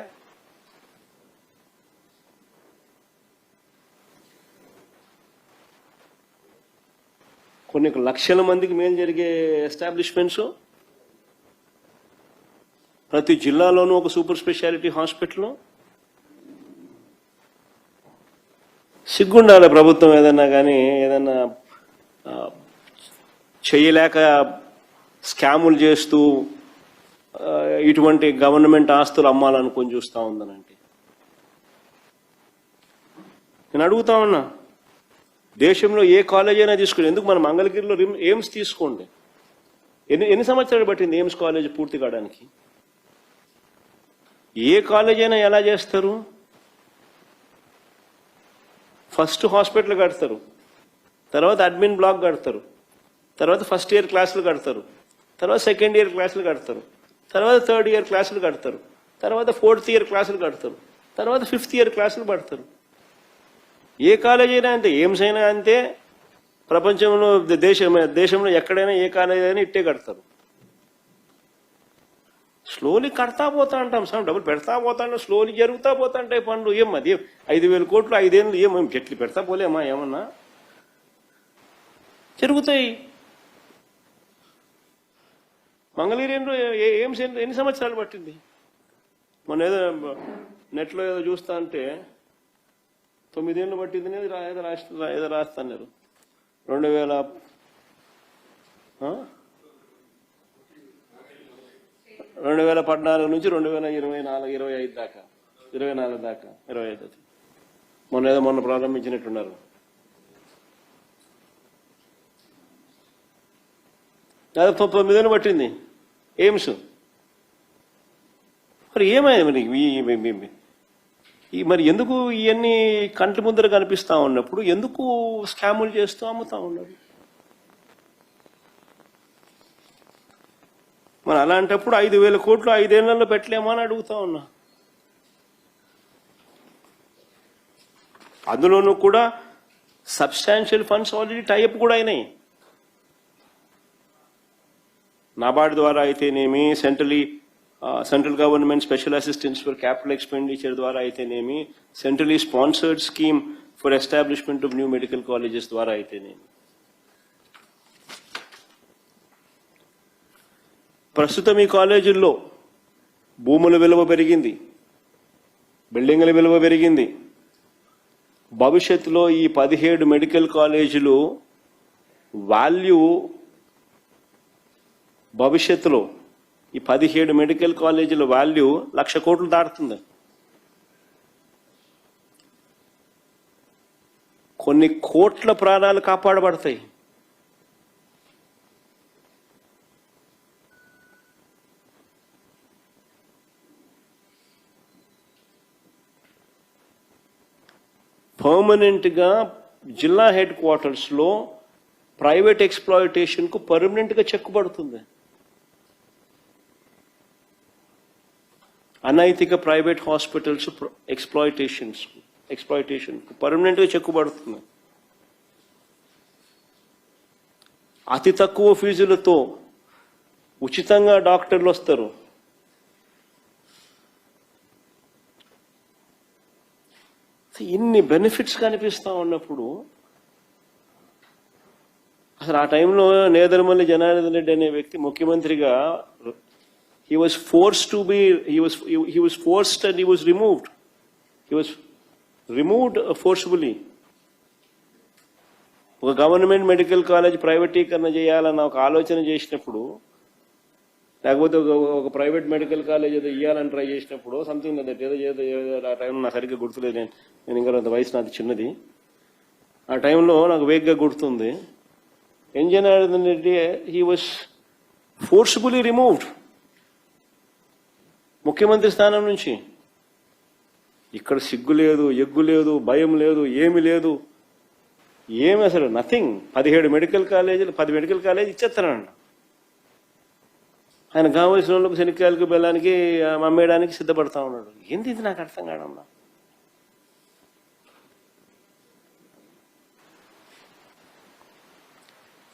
కొన్ని లక్షల మందికి మేలు జరిగే ఎస్టాబ్లిష్మెంట్స్, ప్రతి జిల్లాలోనూ ఒక సూపర్ స్పెషాలిటీ హాస్పిటల్. సిగ్గుండాలి ప్రభుత్వం ఏదన్నా చేయలేక స్కాములు చేస్తూ ఇటువంటి గవర్నమెంట్ ఆస్తులు అమ్మాలనుకొని చూస్తూ ఉందనంటే. నేను అడుగుతా ఉన్నా, దేశంలో ఏ కాలేజ్ అయినా తీసుకోండి, ఎందుకు మన మంగళగిరిలో ఎయిమ్స్ తీసుకోండి. ఎన్ని సంవత్సరాలు పట్టింది ఎయిమ్స్ కాలేజ్ పూర్తి కావడానికి? ఏ కాలేజ్ అయినా ఎలా చేస్తారు? ఫస్ట్ హాస్పిటల్ కడతారు, తర్వాత అడ్మిన్ బ్లాక్ కడతారు, తర్వాత ఫస్ట్ ఇయర్ క్లాసులు కడతారు, తర్వాత సెకండ్ ఇయర్ క్లాసులు కడతారు, తర్వాత థర్డ్ ఇయర్ క్లాసులు కడతారు, తర్వాత ఫోర్త్ ఇయర్ క్లాసులు కడతారు, తర్వాత ఫిఫ్త్ ఇయర్ క్లాసులు పడతారు. ఏ కాలేజ్ అయినా అంతే, ఎయిమ్స్ అయినా అంతే, ప్రపంచంలో దేశంలో ఎక్కడైనా ఏ కాలేజ్ అయినా ఇట్టే కడతారు. స్లోలీ కడతా పోతా అంటాం, డబ్బులు పెడతా పోతా అంటాం, స్లోలీ జరుగుతా పోతా ఉంటాయి పనులు. ఏం అది 5,000 కోట్లు 5 ఏళ్ళు ఏం చెట్లు పెడతా పోలేమా, ఏమన్నా జరుగుతాయి. మంగళగిరిలో ఎయిమ్స్ ఎన్ని సంవత్సరాలు పట్టింది? మొన్న ఏదో నెట్లో ఏదో చూస్తా అంటే 9 ఏళ్ళు పట్టింది, ఏదో రాస్తున్నారు. 2014 నుంచి 2024-25 దాకా, 24 దాకా, 25 మొన్న ప్రారంభించినట్టున్నారు. దాదాపు 9 ఏళ్ళు పట్టింది ఎయిమ్స్. మరి ఏమైంది మరి ఎందుకు ఇవన్నీ కంటి ముందర కనిపిస్తా ఉన్నప్పుడు ఎందుకు స్కాములు చేస్తూ అమ్ముతా ఉన్నారు? మరి అలాంటప్పుడు 5,000 కోట్లు 5 ఏళ్లలో పెట్టలేమా అని అడుగుతా ఉన్నా. అందులోనూ కూడా సబ్స్టాన్షియల్ ఫండ్స్ ఆల్రెడీ టైఅప్ కూడా అయినాయి. నాబార్డ్ ద్వారా అయితేనేమి, central government special assistance for capital expenditure ద్వారా అయితేనేమి, centrally sponsored scheme for establishment of new medical colleges ద్వారా అయితేనేమి. ప్రస్తుతం ఈ కాలేజీల్లో భూముల విలువ పెరిగింది, బిల్డింగుల విలువ పెరిగింది. భవిష్యత్తులో ఈ 17 మెడికల్ కాలేజీలు వాల్యూ, భవిష్యత్తులో ఈ 17 మెడికల్ కాలేజీల వాల్యూ 1,00,000 కోట్లు దాటుతుంది. కొన్ని కోట్ల ప్రాణాలు కాపాడబడతాయి. పర్మనెంట్ గా జిల్లా హెడ్ క్వార్టర్స్ లో ప్రైవేట్ ఎక్స్ప్లాయిటేషన్ కు పర్మనెంట్ గా చెక్కుబడుతుంది. అనైతిక ప్రైవేట్ హాస్పిటల్స్ ఎక్స్ప్లాయిటేషన్ పర్మనెంట్ గా చెక్కుబడుతుంది. అతి తక్కువ ఫీజులతో ఉచితంగా డాక్టర్లు వస్తారు. ఇన్ని బెనిఫిట్స్ కనిపిస్తా ఉన్నప్పుడు అసలు ఆ టైంలో నేదరమల్లి జనార్దన్ రెడ్డి అనే వ్యక్తి ముఖ్యమంత్రిగా he was forced and he was removed. He was removed forcibly. ఒక గవర్నమెంట్ మెడికల్ కాలేజ్ ప్రైవేటీకరణ చేయాలన్న ఒక ఆలోచన చేసినప్పుడు, లేకపోతే ఒక ప్రైవేట్ మెడికల్ కాలేజ్ ఏదో ఇవ్వాలని ట్రై చేసినప్పుడు సంథింగ్ ఏదో ఆ టైంలో నాకు సరిగ్గా గుర్తులేదు. నేను ఇంకా అంత వయసు నాది చిన్నది. ఆ టైంలో నాకు వేగ్గా గుర్తుంది. N Janardhan Reddy he was forcefully removed ముఖ్యమంత్రి స్థానం నుంచి. ఇక్కడ సిగ్గు లేదు, ఎగ్గు లేదు, భయం లేదు, ఏమి లేదు, ఏమి అసలు నథింగ్. 17 మెడికల్ కాలేజీలు 10 మెడికల్ కాలేజ్ ఇచ్చేస్తానండి. ఆయన కావలసిన వాళ్ళకు శనిక్కాయలకు బెల్లానికి అమ్మేయడానికి సిద్ధపడతా ఉన్నాడు. ఏంది ఇది నాకు అర్థం కాదమ్మా.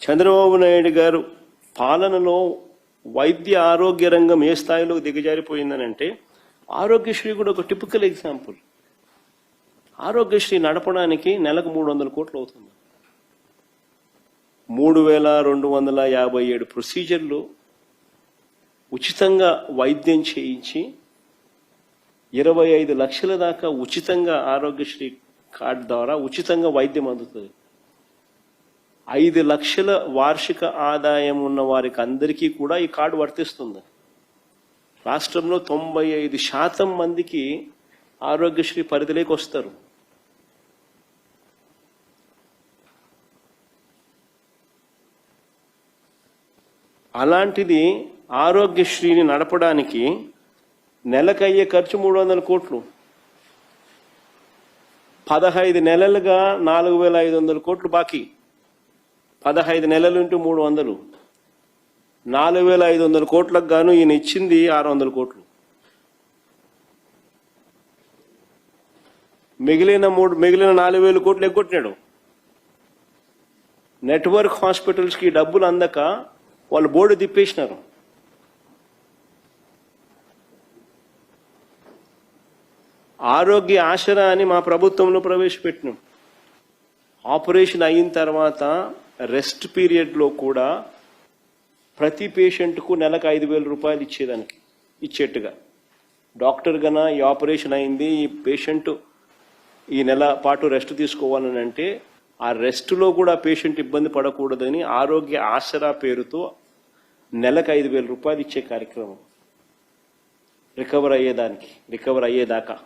చంద్రబాబు నాయుడు గారు పాలనలో వైద్య ఆరోగ్య రంగం ఏ స్థాయిలో దిగజారిపోయిందనంటే, ఆరోగ్యశ్రీ కూడా ఒక టిపికల్ ఎగ్జాంపుల్. ఆరోగ్యశ్రీ నడపడానికి నెలకు 300 కోట్లు అవుతుంది. 3,257 ప్రొసీజర్లు ఉచితంగా వైద్యం చేయించి 25 లక్షల దాకా ఉచితంగా ఆరోగ్యశ్రీ కార్డు ద్వారా ఉచితంగా వైద్యం అందుతుంది. 5 లక్షల వార్షిక ఆదాయం ఉన్న వారికి అందరికీ కూడా ఈ కార్డు వర్తిస్తుంది. రాష్ట్రంలో 95% మందికి ఆరోగ్యశ్రీ పరిధిలోకి వస్తారు. అలాంటిది ఆరోగ్యశ్రీని నడపడానికి నెలకయ్యే ఖర్చు 300 కోట్లు. 15 నెలలుగా 4,500 కోట్లు బాకీ. 15 నెలలు ఇంటూ 300, 4,500 కోట్లకు గాను ఈయన ఇచ్చింది 600 కోట్లు. మిగిలిన 4,000 కోట్లు ఎగ్గొట్టినాడు. నెట్వర్క్ హాస్పిటల్స్కి డబ్బులు అందక వాళ్ళు బోర్డు తిప్పేసినారు. ఆరోగ్య ఆసరా అని మా ప్రభుత్వంలో ప్రవేశపెట్టినాం. ఆపరేషన్ అయిన తర్వాత రెస్ట్ పీరియడ్లో కూడా ప్రతి పేషెంట్కు నెలకు 5,000 రూపాయలు ఇచ్చేట్టుగా. డాక్టర్ గన ఈ ఆపరేషన్ అయింది, ఈ పేషెంట్ ఈ నెల పాటు రెస్ట్ తీసుకోవాలని అంటే ఆ రెస్ట్లో కూడా పేషెంట్ ఇబ్బంది పడకూడదని ఆరోగ్య ఆసరా పేరుతో నెలకు 5,000 రూపాయలు ఇచ్చే కార్యక్రమం. రికవర్ అయ్యేదాకా.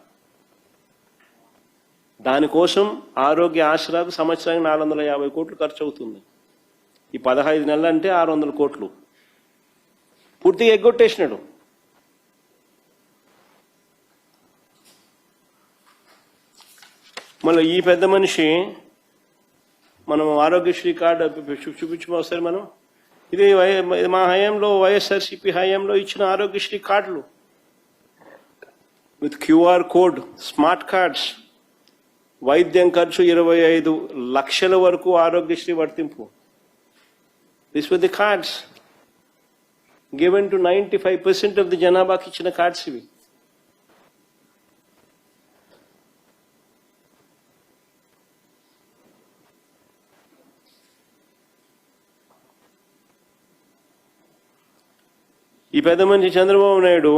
దానికోసం ఆరోగ్య ఆసరాకు సంవత్సరానికి 450 కోట్లు ఖర్చు అవుతుంది. ఈ 15 నెలలు అంటే 600 కోట్లు పూర్తిగా ఎగ్గొట్టేసినాడు. మళ్ళీ ఈ పెద్ద మనిషి మనం ఆరోగ్యశ్రీ కార్డు చూపించుకోసారి మనం ఇది మా హయాంలో వైఎస్ఆర్సీపీ హయాంలో ఇచ్చిన ఆరోగ్యశ్రీ కార్డులు with QR code, smart cards. వైద్యం ఖర్చు 25 లక్షల వరకు ఆరోగ్యశ్రీ వర్తింపు. This were the cards given to 95% of the జనాభాకి ఇచ్చిన కార్డ్స్ ఇవి. ఈ పెద్ద మనిషి చంద్రబాబు నాయుడు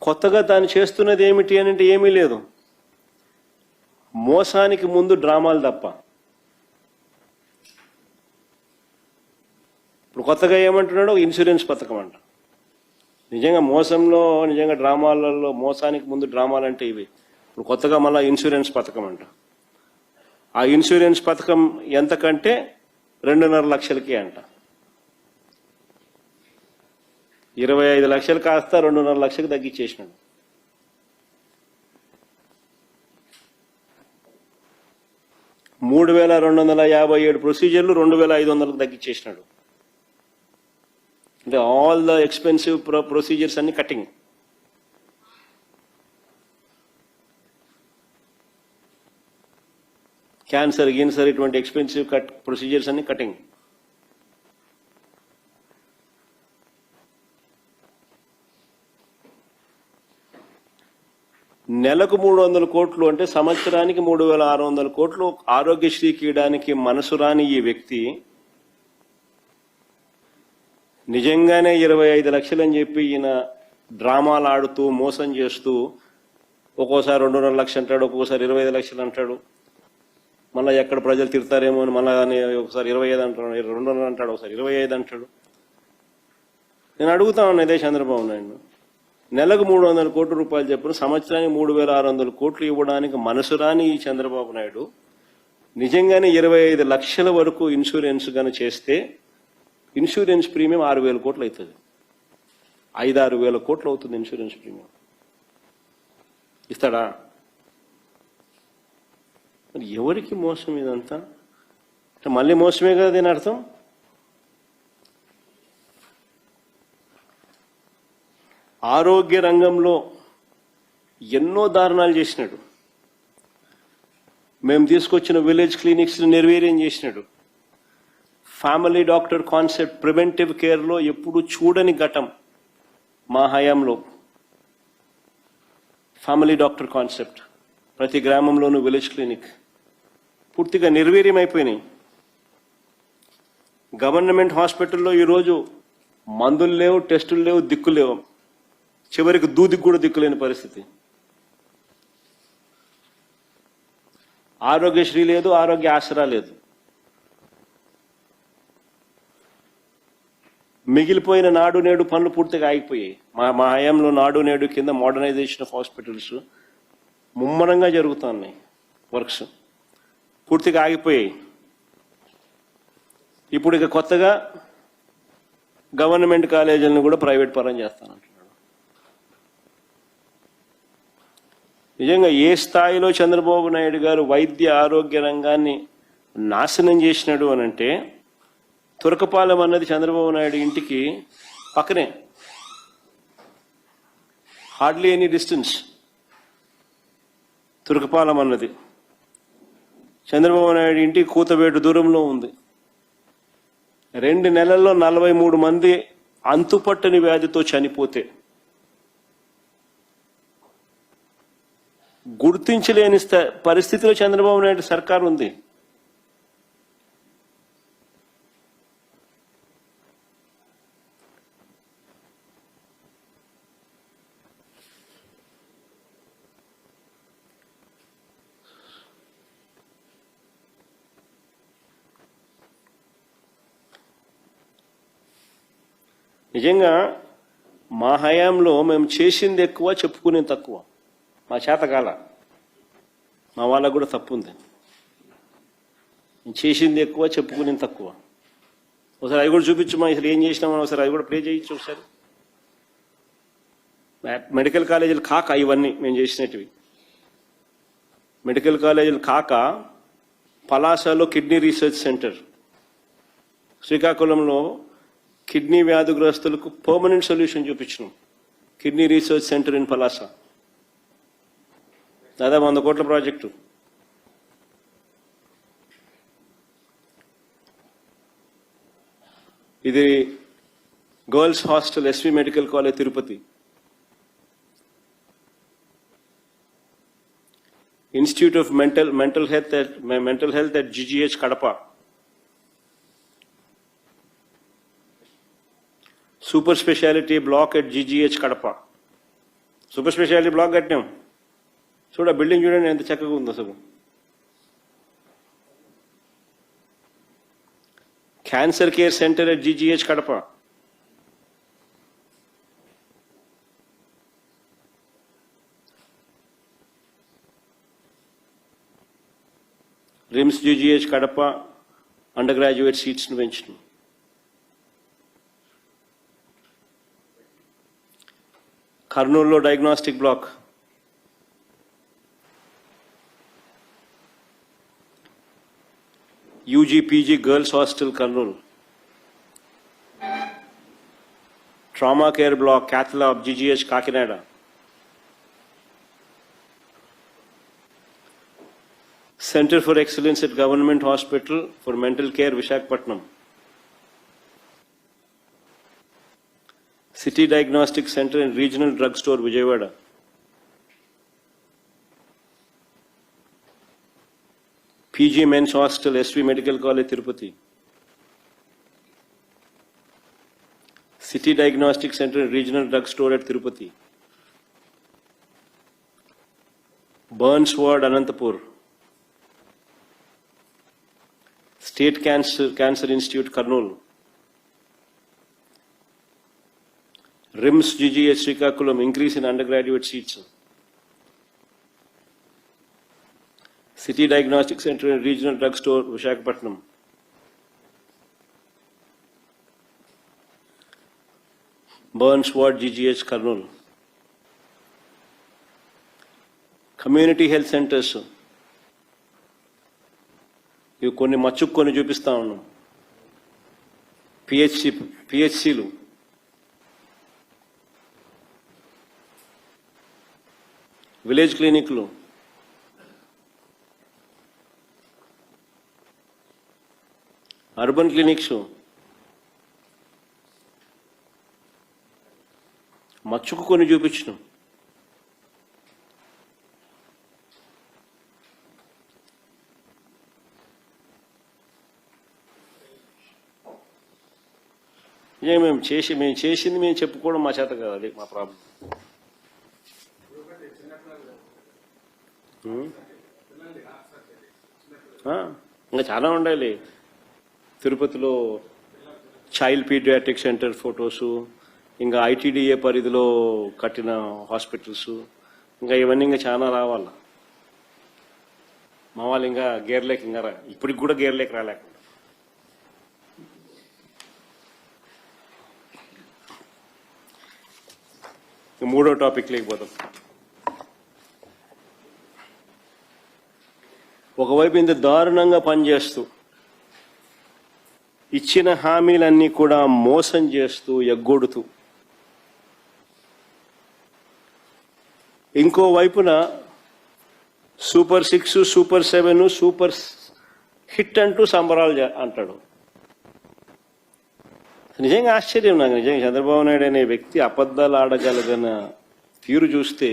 కొత్తగా తాను చేస్తున్నది ఏమిటి అని అంటే ఏమీ లేదు. మోసానికి ముందు డ్రామాలు తప్ప. ఇప్పుడు కొత్తగా ఏమంటున్నాడు, ఇన్సూరెన్స్ పథకం అంట. నిజంగా డ్రామాలలో మోసానికి ముందు డ్రామాలు అంటే ఇవి. ఇప్పుడు కొత్తగా మళ్ళీ ఇన్సూరెన్స్ పథకం అంట. ఆ ఇన్సూరెన్స్ పథకం ఎంతకంటే 2.5 లక్షలకి అంట. 25 లక్షలు కాస్త 2.5 లక్షలకు తగ్గించేసినాడు. $3,257 ప్రొసీజర్లు 2,500కు తగ్గించేసినాడు. అంటే ఆల్ ద ఎక్స్పెన్సివ్ ప్రొసీజర్స్ అన్ని కటింగ్. క్యాన్సర్ ఇటువంటి ఎక్స్పెన్సివ్ ప్రొసీజర్స్ అన్ని కటింగ్. నెలకు 300 కోట్లు అంటే సంవత్సరానికి 3,600 కోట్లు ఆరోగ్యశ్రీకి ఇవ్వడానికి మనసు రాని ఈ వ్యక్తి నిజంగానే 25 లక్షలు అని చెప్పి ఈయన డ్రామాలు ఆడుతూ మోసం చేస్తూ ఒక్కోసారి 2.5 లక్షలు అంటాడు, ఒక్కోసారి 25 లక్షలు అంటాడు. మళ్ళీ ఎక్కడ ప్రజలు తిడతారేమో అని మళ్ళీ ఒకసారి 25 అంటాడు, 2.5 అంటాడు, ఒకసారి 25 అంటాడు. నేను అడుగుతా ఉన్నా ఇదే చంద్రబాబు నాయుడు, నెలకు 300 కోట్ల రూపాయలు చెప్పిన సంవత్సరానికి 3,600 కోట్లు ఇవ్వడానికి మనసు రాని ఈ చంద్రబాబు నాయుడు నిజంగానే 25 లక్షల వరకు ఇన్సూరెన్స్ గాని చేస్తే ఇన్సూరెన్స్ ప్రీమియం 6,000 కోట్లు అవుతుంది. 5-6 వేల కోట్లు అవుతుంది ఇన్సూరెన్స్ ప్రీమియం. ఇస్తాడా? మరి ఎవరికి మోసం ఇదంతా? మళ్ళీ మోసమే కదా దీని అర్థం. ఆరోగ్య రంగంలో ఎన్నో దారుణాలు చేసినాడు. మేము తీసుకొచ్చిన విలేజ్ క్లినిక్స్ నిర్వీర్యం చేసినాడు. ఫ్యామిలీ డాక్టర్ కాన్సెప్ట్, ప్రివెంటివ్ కేర్లో ఎప్పుడు చూడని ఘటం మా హయాంలో. ఫ్యామిలీ డాక్టర్ కాన్సెప్ట్, ప్రతి గ్రామంలోనూ విలేజ్ క్లినిక్ పూర్తిగా నిర్వీర్యం అయిపోయినాయి. గవర్నమెంట్ హాస్పిటల్లో ఈరోజు మందులు లేవు, టెస్టులు లేవు, దిక్కులు లేవు. చివరికి దూదికి కూడా దిక్కులేని పరిస్థితి. ఆరోగ్యశ్రీ లేదు, ఆరోగ్య ఆసరా లేదు. మిగిలిపోయిన నాడు నేడు పనులు పూర్తిగా ఆగిపోయాయి. మా హయాంలో నాడు నేడు కింద మోడర్నైజేషన్ ఆఫ్ హాస్పిటల్స్ ముమ్మరంగా జరుగుతున్నాయి. వర్క్స్ పూర్తిగా ఆగిపోయాయి. ఇప్పుడు ఇక కొత్తగా గవర్నమెంట్ కాలేజీలను కూడా ప్రైవేట్ పరం చేస్తానంటున్నాడు. నిజంగా ఏ స్థాయిలో చంద్రబాబు నాయుడు గారు వైద్య ఆరోగ్య రంగాన్ని నాశనం చేసినాడు అని అంటే, తురకపాలెం అన్నది చంద్రబాబు నాయుడు ఇంటికి పక్కనే, హార్డ్లీ ఎనీ డిస్టెన్స్. తురకపాలెం అన్నది చంద్రబాబు నాయుడు ఇంటికి కూతవేటు దూరంలో ఉంది. 2 నెలల్లో 43 మంది అంతుపట్టని వ్యాధితో చనిపోతే గుర్తించలేని పరిస్థితిలో చంద్రబాబు నాయుడు సర్కార్ ఉంది. నిజంగా మా హయాంలో మేము చేసింది ఎక్కువ, చెప్పుకునేది తక్కువ. మా చేతకాల, మా వాళ్ళకు కూడా తప్పు ఉంది. చేసింది ఎక్కువ, చెప్పుకునేది తక్కువ. ఒకసారి అవి కూడా చూపించమా, అసలు ఏం చేసినామని ఒకసారి అవి కూడా ప్లే చేయొచ్చు ఒకసారి. మెడికల్ కాలేజీలు కాక ఇవన్నీ మేము చేసినవి. మెడికల్ కాలేజీలు కాక పలాసలో కిడ్నీ రీసెర్చ్ సెంటర్, శ్రీకాకుళంలో కిడ్నీ వ్యాధిగ్రస్తులకు పర్మనెంట్ సొల్యూషన్ చూపించినాం. Kidney research center in Palasa, దాదాపు 100 కోట్ల ప్రాజెక్టు. ఇది girls hostel SV medical college Tirupati, institute of mental health at GGH Kadapa, super speciality block at GGH Kadapa. Super speciality block కట్టినాం. చూడ బిల్డింగ్ చూడండి ఎంత చక్కగా ఉంది అసలు. Cancer care center at GGH Kadapa, RIMS GGH Kadapa under graduate సీట్స్ను పెంచడం. కర్నూలులో diagnostic black, UG PG girls hostel Kurnool, trauma care block cath lab GGH Kakinada, centre for excellence at government hospital for mental care Visakhapatnam, city diagnostic centre and regional drug store Vijayawada, PG men's hostel SV medical college Tirupati, city diagnostic centre and regional drug store at Tirupati, burns ward Anantapur, state cancer institute Kurnool, RIMS GGH Srikakulam increase in undergraduate seats, City Diagnostic Center and Regional Drug Store Visakhapatnam, Burns Ward GGH Kurnool, Community Health Centers. ఇవి కొన్ని మచ్చుకొని చూపిస్తా ఉన్నాం. పిహెచ్సిలు, village క్లినిక్లు, urban clinics, మచ్చుకు కొన్ని చూపించినాం. మేము చేసింది మేము చెప్పుకోవడం మా చేత కాదు, అది మా ప్రాబ్లం. ఇంకా చాలా ఉండాలి. తిరుపతిలో చైల్డ్ పీడియాట్రిక్ సెంటర్ ఫొటోసు, ఇంకా ఐటీడీఏ పరిధిలో కట్టిన హాస్పిటల్స్, ఇంకా ఇవన్నీ ఇంకా చాలా రావాల. మా వాళ్ళు ఇంకా గేర్లేక ఇంకా ఇప్పటికి కూడా గేర్లేక రాలేక. మూడో టాపిక్ లేకపోతాం. ఒకవైపు ఇంత దారుణంగా పనిచేస్తూ ఇచ్చిన హామీలన్నీ కూడా మోసం చేస్తూ ఎగ్గొడుతూ ఇంకో వైపున సూపర్ 6 సూపర్ 7 సూపర్ హిట్ అంటూ సంబరాలు అంటాడు. నిజంగా ఆశ్చర్యం నాకు. నిజంగా చంద్రబాబు నాయుడు అనే వ్యక్తి అబద్ధాలు ఆడగలిగిన తీరు చూస్తే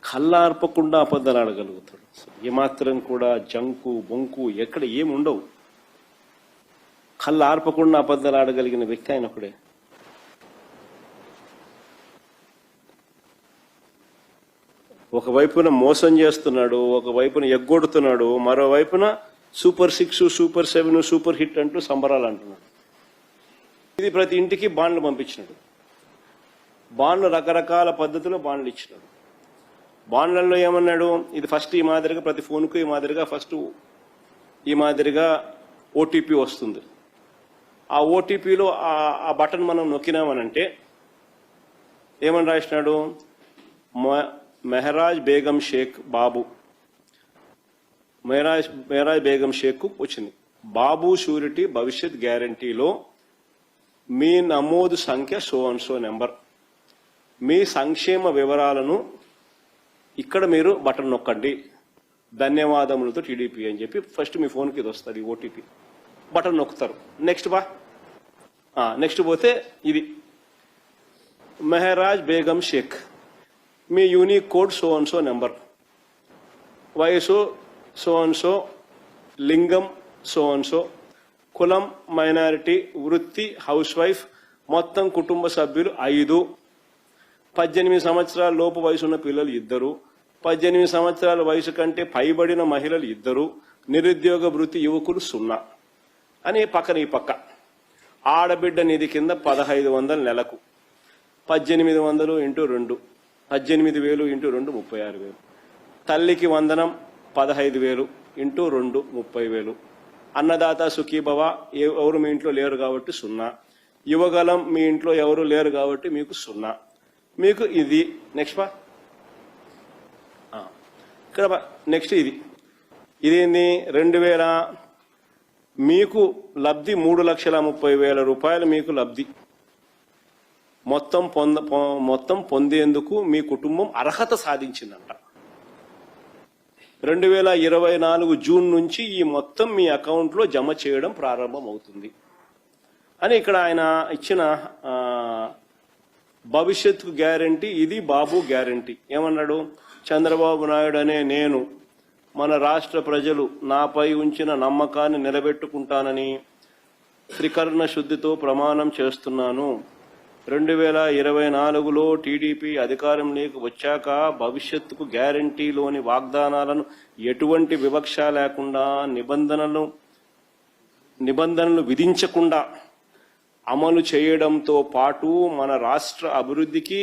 కళ్ళార్పకుండా అబద్ధాలు ఆడగలుగుతాడు. ఏమాత్రం కూడా జంకు బొంకు ఎక్కడ ఏముండవు. కళ్ళు ఆర్పకుండా అబద్ధాలు ఆడగలిగిన వ్యక్తి ఆయన ఒకడే. ఒకవైపున మోసం చేస్తున్నాడు, ఒకవైపున ఎగ్గొడుతున్నాడు, మరోవైపున సూపర్ 6 సూపర్ 7 సూపర్ హిట్ అంటూ సంబరాలు అంటున్నాడు. ఇది ప్రతి ఇంటికి బాండ్లు పంపించినాడు. బాండ్లు రకరకాల పద్ధతిలో బాండ్లు ఇచ్చినాడు. బాండ్లలో ఏమన్నాడు, ఇది ఫస్ట్ ఈ మాదిరిగా ప్రతి ఫోన్కు ఈ మాదిరిగా ఫస్ట్ ఈ మాదిరిగా ఓటీపీ వస్తుంది. ఆ ఓటీపీలో ఆ బటన్ మనం నొక్కినామనంటే ఏమని రాసినాడు, మెహరాజ్ బేగం షేక్ బాబు, మెహరాజ్ బేగం షేక్ వచ్చింది. బాబు షూరిటీ భవిష్యత్ గ్యారంటీలో మీ నమోదు సంఖ్య సో అండ్ సో నెంబర్, మీ సంక్షేమ వివరాలను ఇక్కడ మీరు బటన్ నొక్కండి, ధన్యవాదములతో టీడీపీ అని చెప్పి ఫస్ట్ మీ ఫోన్కి ఇది వస్తుంది ఓటీపీ. బటన్ నొక్కుతారు. నెక్స్ట్ పోతే ఇది మెహరాజ్ బేగం షేక్, మీ unique code so and so number, వయసు సో అండ్ సో, లింగం సో అండ్ సో, కులం మైనారిటీ, వృత్తి హౌస్ వైఫ్, మొత్తం కుటుంబ సభ్యులు 5, 18 సంవత్సరాల లోపు వయసున్న పిల్లలు 2, 18 సంవత్సరాల వయసు కంటే పైబడిన మహిళలు 2, నిరుద్యోగ వృత్తి యువకులు 0 అని పక్కన ఈ పక్క. ఆడబిడ్డ నిధి కింద 1500 నెలకు, 1800 ఇంటూ 2, 18,000 ఇంటూ 2 36,000. తల్లికి వందనం 15,000 ఇంటూ 2 30,000. అన్నదాత సుఖీభవ ఎవరు మీ ఇంట్లో లేరు కాబట్టి 0. యువగలం మీ ఇంట్లో ఎవరు లేరు కాబట్టి మీకు 0. మీకు ఇది నెక్స్ట్ ఇక్కడ నెక్స్ట్ ఇదేంది 2000, మీకు లబ్ధి 3,30,000 రూపాయలు మీకు లబ్ధి. మొత్తం పొందేందుకు మీ కుటుంబం అర్హత సాధించిందంట. 2024 జూన్ నుంచి ఈ మొత్తం మీ అకౌంట్లో జమ చేయడం ప్రారంభం అవుతుంది అని ఇక్కడ ఆయన ఇచ్చిన భవిష్యత్తు గ్యారంటీ. ఇది బాబు గ్యారంటీ. ఏమన్నాడు, చంద్రబాబు నాయుడు అనే నేను మన రాష్ట్ర ప్రజలు నాపై ఉంచిన నమ్మకాన్ని నిలబెట్టుకుంటానని త్రికరణ శుద్ధితో ప్రమాణం చేస్తున్నాను. 2024లో టీడీపీ అధికారంలోకి వచ్చాక భవిష్యత్తుకు గ్యారంటీలోని వాగ్దానాలను ఎటువంటి వివక్ష లేకుండా నిబంధనలు విధించకుండా అమలు చేయడంతో పాటు మన రాష్ట్ర అభివృద్ధికి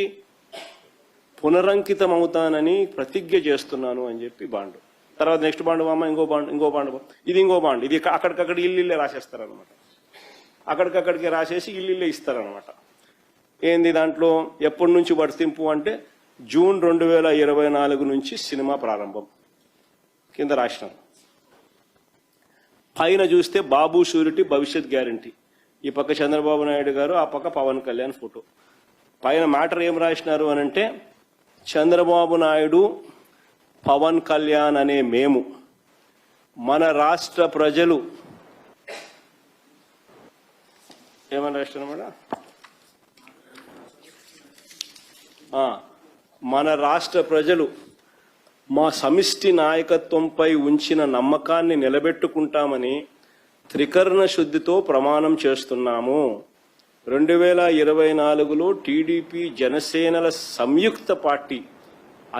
పునరంకితమవుతానని ప్రతిజ్ఞ చేస్తున్నాను అని చెప్పి బాండు. తర్వాత నెక్స్ట్ బాండు అమ్మ ఇంకో బాండు ఇది ఇంకో బాండు. ఇది అక్కడికక్కడ ఇల్లు రాసేస్తారనమాట. అక్కడికక్కడికి రాసేసి ఇల్లు ఇస్తారనమాట. ఏంది దాంట్లో ఎప్పటి నుంచి వర్తింపు అంటే జూన్ 2024 నుంచి సినిమా ప్రారంభం కింద రాసినారు. పైన చూస్తే బాబు షూరిటీ భవిష్యత్ గ్యారంటీ. ఈ పక్క చంద్రబాబు నాయుడు గారు, ఆ పక్క పవన్ కళ్యాణ్ ఫోటో. పైన మ్యాటర్ ఏం రాసినారు అనంటే చంద్రబాబు నాయుడు, పవన్ కళ్యాణ్ అనే మేము మన రాష్ట్ర ప్రజలు ఏమని రాసినారన్నమాట, మన రాష్ట్ర ప్రజలు మా సమిష్టి నాయకత్వంపై ఉంచిన నమ్మకాన్ని నిలబెట్టుకుంటామని త్రికరణ శుద్ధితో ప్రమాణం చేస్తున్నాము. 2024లో టీడీపీ జనసేనల సంయుక్త పార్టీ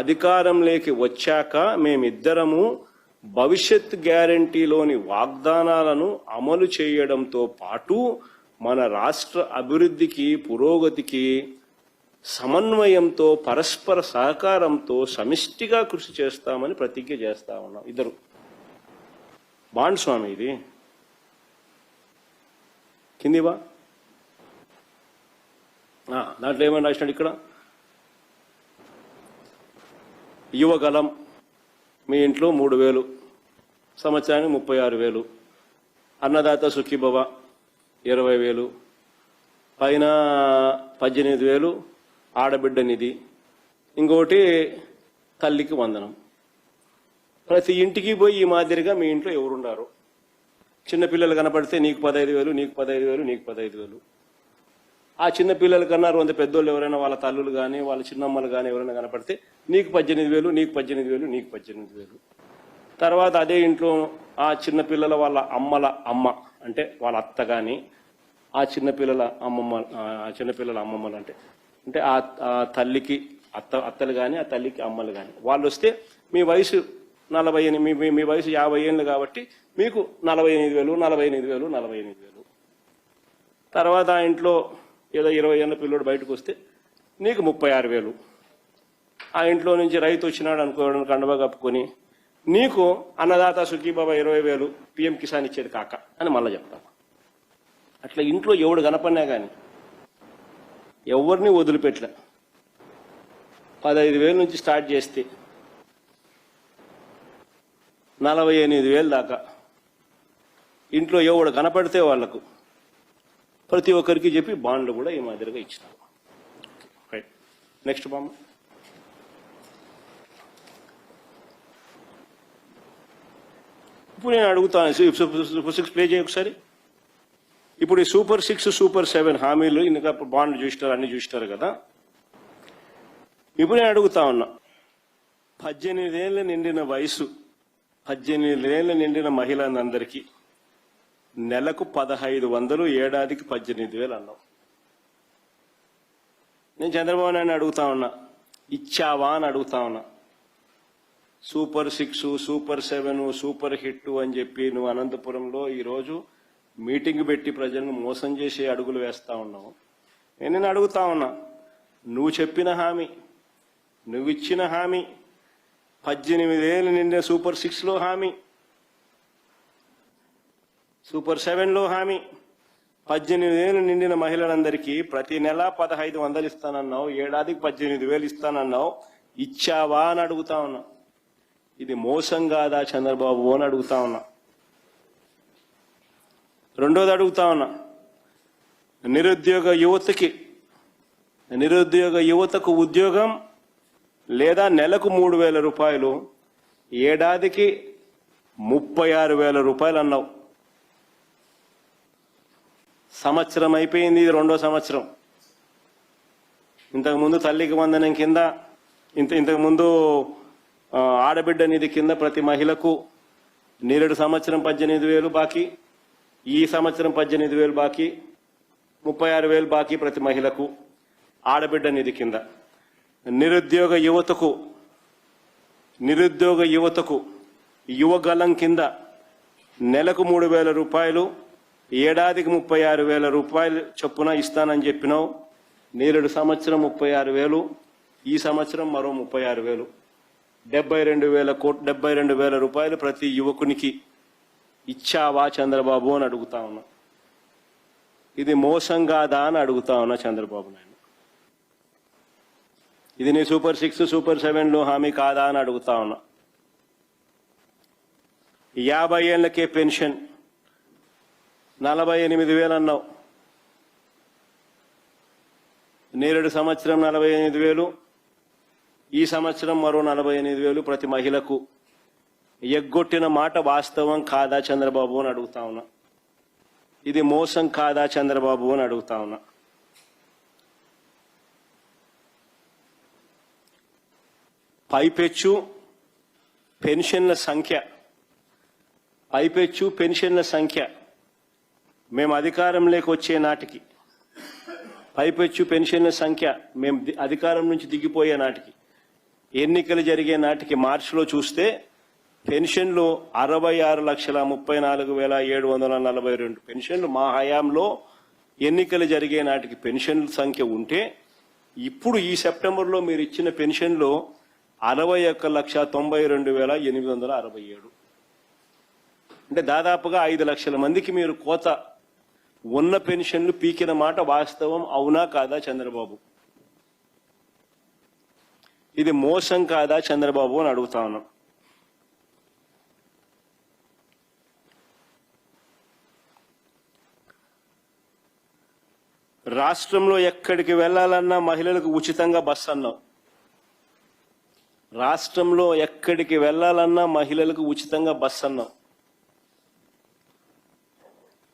అధికారంలోకి వచ్చాక మేమిద్దరము భవిష్యత్ గ్యారంటీలోని వాగ్దానాలను అమలు చేయడంతో పాటు మన రాష్ట్ర అభివృద్ధికి పురోగతికి సమన్వయంతో పరస్పర సహకారంతో సమిష్టిగా కృషి చేస్తామని ప్రతిజ్ఞ చేస్తా ఉన్నాం. ఇద్దరు బాండ్ స్వామి ఇది కిందివా దాంట్లో ఏమని రాసినాడు ఇక్కడ, యువగలం మీ ఇంట్లో 3,000, సంవత్సరానికి 36,000. అన్నదాత సుఖీభవ 20,000. పైన 18,000 ఆడబిడ్డ నిధి. ఇంకోటి తల్లికి వందనం. ప్రతి ఇంటికి పోయి ఈ మాదిరిగా మీ ఇంట్లో ఎవరున్నారు? చిన్నపిల్లలు కనపడితే నీకు 15,000, నీకు 15,000, నీకు 15,000. ఆ చిన్న పిల్లల కన్నా 2 పెద్దోళ్ళు ఎవరైనా వాళ్ళ తల్లులు కానీ వాళ్ళ చిన్నమ్మలు కానీ ఎవరైనా కనపడితే నీకు 18,000, నీకు 18,000, నీకు 18,000. తర్వాత అదే ఇంట్లో ఆ చిన్న పిల్లల వాళ్ళ అమ్మల అమ్మ అంటే వాళ్ళ అత్త కానీ ఆ చిన్నపిల్లల అమ్మమ్మలు అంటే ఆ తల్లికి అత్తలు కానీ ఆ తల్లికి అమ్మలు కానీ వాళ్ళు వస్తే మీ వయసు 40, మీ వయసు 50 ఏళ్ళు కాబట్టి మీకు 48,000. తర్వాత ఆ ఇంట్లో ఏదో 20 ఏళ్ళ పిల్లోడు బయటకు వస్తే నీకు 36,000. ఆ ఇంట్లో నుంచి రైతు వచ్చినాడు అనుకోవడం కండవ కప్పుకొని నీకు అన్నదాత సుఖీబాబా 20,000 పిఎం కిసాన్ ఇచ్చేది కాక అని మళ్ళీ చెప్తాం. అట్లా ఇంట్లో ఎవడు కనపడినా కానీ ఎవరిని వదిలిపెట్టలే. 15,000 నుంచి స్టార్ట్ చేస్తే 48,000 దాకా ఇంట్లో ఎవడు కనపడితే వాళ్లకు ప్రతి ఒక్కరికి చెప్పి బాండ్లు కూడా ఈ మాదిరిగా ఇచ్చినారు. రైట్, నెక్స్ట్ బామ్మ. ఇప్పుడు నేను అడుగుతాను, సూపర్ 6 ప్లే చేయ ఒకసారి. ఇప్పుడు ఈ సూపర్ 6, సూపర్ 7 హామీలు ఇంకా బాండ్లు చూసినారు, అన్ని చూసినారు కదా. ఇప్పుడు నేను అడుగుతా ఉన్నా, 18 ఏళ్ళ నిండిన వయసు, 18 ఏళ్ళ నిండిన మహిళలందరికీ నెలకు 1,500, ఏడాదికి 18,000 అన్నావు. నేను చంద్రబాబు నాయుడు అడుగుతా ఉన్నా, ఇచ్చావా అని అడుగుతా ఉన్నా. సూపర్ 6, సూపర్ 7, సూపర్ హిట్ అని చెప్పి నువ్వు అనంతపురంలో ఈరోజు మీటింగ్ పెట్టి ప్రజలను మోసం చేసి అడుగులు వేస్తా ఉన్నావు. నేను అడుగుతా ఉన్నా, నువ్వు చెప్పిన హామీ, నువ్వు ఇచ్చిన హామీ, 18 ఏళ్ళు నిండిన సూపర్ 6లో హామీ, సూపర్ 7లో హామీ, 18 ఏళ్ళు నిండిన మహిళలందరికీ ప్రతి నెల 1,500 ఇస్తానన్నావు, ఏడాదికి 18,000 ఇస్తానన్నావు. ఇచ్చావా అని అడుగుతా ఉన్నా. ఇది మోసం కాదా చంద్రబాబు అని అడుగుతా ఉన్నా. రెండోది అడుగుతా ఉన్నా, నిరుద్యోగ యువతకు ఉద్యోగం లేదా నెలకు 3,000 రూపాయలు, ఏడాదికి 36,000 రూపాయలు అన్నావు. సంవత్సరం అయిపోయింది, ఇది 2వ సంవత్సరం. ఇంతకుముందు తల్లికి వందనం కింద, ఇంతకుముందు ఆడబిడ్డ నిధి కింద ప్రతి మహిళకు నేరేడు సంవత్సరం 18,000 బాకీ, ఈ సంవత్సరం 18,000 బాకీ, 36,000 బాకీ ప్రతి మహిళకు ఆడబిడ్డ నిధి కింద. నిరుద్యోగ యువతకు యువగలం కింద నెలకు 3,000 రూపాయలు, ఏడాదికి 36,000 రూపాయలు చొప్పున ఇస్తానని చెప్పినావు. నేరేడు సంవత్సరం 36,000, ఈ సంవత్సరం మరో 36,000, 72,000 రూపాయలు ప్రతి యువకునికి ఇచ్చావా చంద్రబాబు అని అడుగుతా ఉన్నా. ఇది మోసం కాదా అని అడుగుతా ఉన్నా చంద్రబాబు నాయుడు. ఇది నీ సూపర్ 6, సూపర్ 7లో హామీ కాదా అని అడుగుతా ఉన్నా. 50 ఏళ్లకే పెన్షన్ 48,000 అన్నావు. నేరేడు సంవత్సరం 48,000, ఈ సంవత్సరం మరో 48,000 ప్రతి మహిళకు. ఎగ్గొట్టిన మాట వాస్తవం కాదా చంద్రబాబు అని అడుగుతా ఉన్నా. ఇది మోసం కాదా చంద్రబాబు అని అడుగుతా ఉన్నా. పైపెచ్చు పెన్షన్ల సంఖ్య మేము అధికారంలోకి వచ్చే నాటికి, పైపెచ్చు పెన్షన్ల సంఖ్య మేము అధికారం నుంచి దిగిపోయే నాటికి, ఎన్నికలు జరిగే నాటికి మార్చిలో చూస్తే పెన్షన్లు 66,34,742 పెన్షన్లు మా హయాంలో ఎన్నికలు జరిగే నాటికి పెన్షన్ల సంఖ్య ఉంటే, ఇప్పుడు ఈ సెప్టెంబర్లో మీరు ఇచ్చిన పెన్షన్లు 61,92,867. అంటే దాదాపుగా 5 లక్షల మందికి మీరు కోత ఉన్న పెన్షన్లు పీకిన మాట వాస్తవం అవునా కాదా చంద్రబాబు? ఇది మోసం కాదా చంద్రబాబు అని అడుగుతా ఉన్నాం. రాష్ట్రంలో ఎక్కడికి వెళ్ళాలన్నా మహిళలకు ఉచితంగా బస్సు అన్నావు. రాష్ట్రంలో ఎక్కడికి వెళ్ళాలన్నా మహిళలకు ఉచితంగా బస్సు అన్నావు.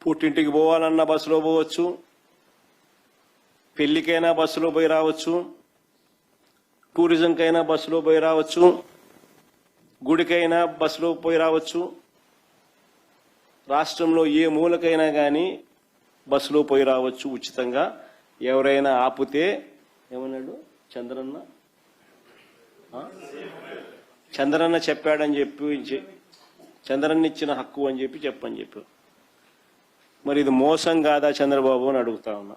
పుట్టింటికి పోవాలన్నా బస్సులో పోవచ్చు, పెళ్లికైనా బస్సులో పోయి రావచ్చు, టూరిజంకైనా బస్సులో పోయి రావచ్చు, గుడికైనా బస్సులో పోయి రావచ్చు. రాష్ట్రంలో ఏ మూలకైనా కానీ బస్సులో పోయి రావచ్చు ఉచితంగా. ఎవరైనా ఆపితే ఏమన్నాడు చంద్రన్న? చంద్రన్న చెప్పాడని చెప్పి, చంద్రన్న ఇచ్చిన హక్కు అని చెప్పని చెప్పారు. మరి ఇది మోసం కాదా చంద్రబాబు అని అడుగుతా ఉన్నా.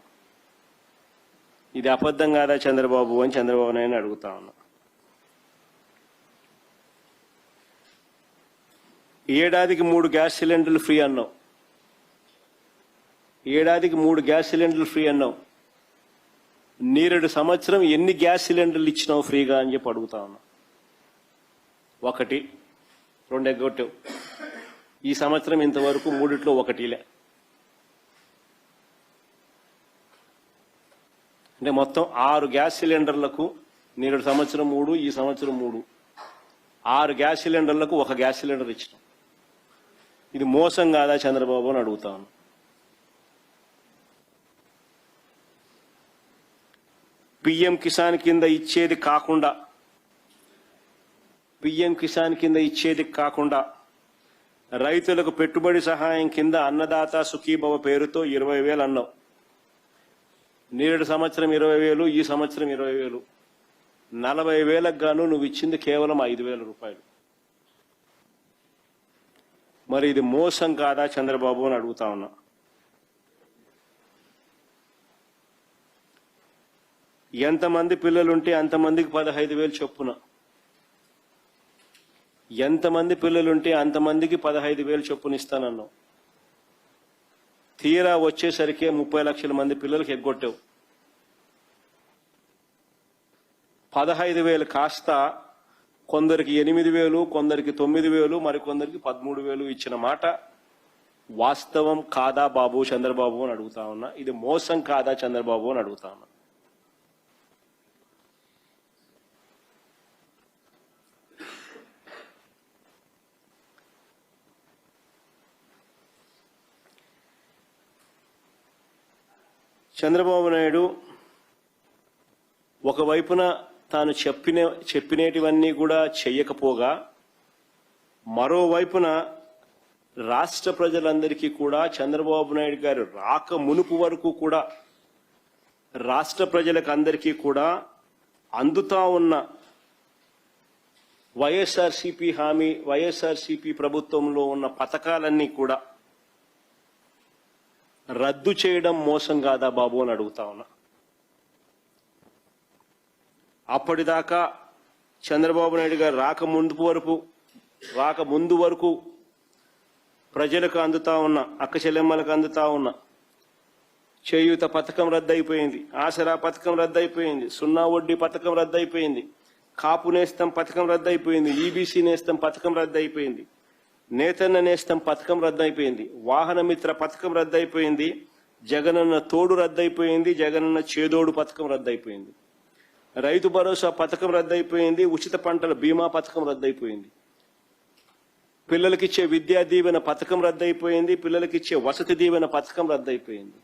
ఇది అబద్ధం కాదా చంద్రబాబు అని చంద్రబాబు నాయుడు అడుగుతా ఉన్నా. ఏడాదికి 3 గ్యాస్ సిలిండర్లు ఫ్రీ అన్నావు. ఏడాదికి 3 గ్యాస్ సిలిండర్లు ఫ్రీ అన్నావు. నేరేడు సంవత్సరం ఎన్ని గ్యాస్ సిలిండర్లు ఇచ్చినావు ఫ్రీగా అని చెప్పి అడుగుతా ఉన్నా. 1, 2 ఎగ్గొట్టావు. ఈ సంవత్సరం ఇంతవరకు 3 1లే. అంటే మొత్తం 6 గ్యాస్ సిలిండర్లకు నేరేడు సంవత్సరం 3, ఈ సంవత్సరం 3, 6 గ్యాస్ సిలిండర్లకు 1 గ్యాస్ సిలిండర్ ఇచ్చినాం. ఇది మోసం కాదా చంద్రబాబు అని అడుగుతాను. పిఎం కిసాన్ కింద ఇచ్చేది కాకుండా రైతులకు పెట్టుబడి సహాయం కింద అన్నదాత సుఖీభవ పేరుతో 20,000 అన్నావు. నేరేడు సంవత్సరం 20,000, ఈ సంవత్సరం 20,000, 40,000కు గాను నువ్వు ఇచ్చింది కేవలం 5,000 రూపాయలు. మరి ఇది మోసం కాదా చంద్రబాబు అని అడుగుతా ఉన్నా. ఎంతమంది పిల్లలుంటే అంతమందికి 15,000 చొప్పున, ఎంతమంది పిల్లలుంటే అంతమందికి 15,000 చొప్పున ఇస్తానన్నావు. తీరా వచ్చేసరికి 30 లక్షల మంది పిల్లలకు ఎగ్గొట్టావు. 15,000 కాస్త కొందరికి 8,000, కొందరికి 9,000, మరికొందరికి 13,000 ఇచ్చిన మాట వాస్తవం కాదా బాబు చంద్రబాబు అని అడుగుతా ఉన్నా. ఇది మోసం కాదా చంద్రబాబు అని అడుగుతా ఉన్నా. చంద్రబాబు నాయుడు ఒకవైపున తాను చెప్పినేటివన్నీ కూడా చెయ్యకపోగా, మరోవైపున రాష్ట్ర ప్రజలందరికీ కూడా చంద్రబాబు నాయుడు గారు రాక మునుపు వరకు కూడా రాష్ట్ర ప్రజలకు అందరికీ కూడా అందుతా ఉన్న వైఎస్ఆర్సీపీ ప్రభుత్వంలో ఉన్న పథకాలన్నీ కూడా రద్దు చేయడం మోసం కాదా బాబు అని అడుగుతా ఉన్నా. అప్పటిదాకా చంద్రబాబు నాయుడు గారు రాక ముందు వరకు ప్రజలకు అందుతా ఉన్న, అక్క చెల్లెమ్మలకు అందుతా ఉన్న చేయూత పథకం రద్దయిపోయింది, ఆసరా పథకం రద్దయిపోయింది, 0 వడ్డీ పథకం రద్దయిపోయింది, కాపు నేస్తం పథకం రద్దయిపోయింది, ఈబీసీ నేస్తం పథకం రద్దయిపోయింది, నేతన్న నేస్తం పథకం రద్దయిపోయింది, వాహన మిత్ర పథకం రద్దయిపోయింది, జగనన్న తోడు రద్దయిపోయింది, జగనన్న చేదోడు పథకం రద్దయిపోయింది, రైతు భరోసా పథకం రద్దయిపోయింది, ఉచిత పంటల బీమా పథకం రద్దయిపోయింది, పిల్లలకిచ్చే విద్యా దీవెన పథకం రద్దయిపోయింది, పిల్లలకిచ్చే వసతి దీవెన పథకం రద్దయిపోయింది,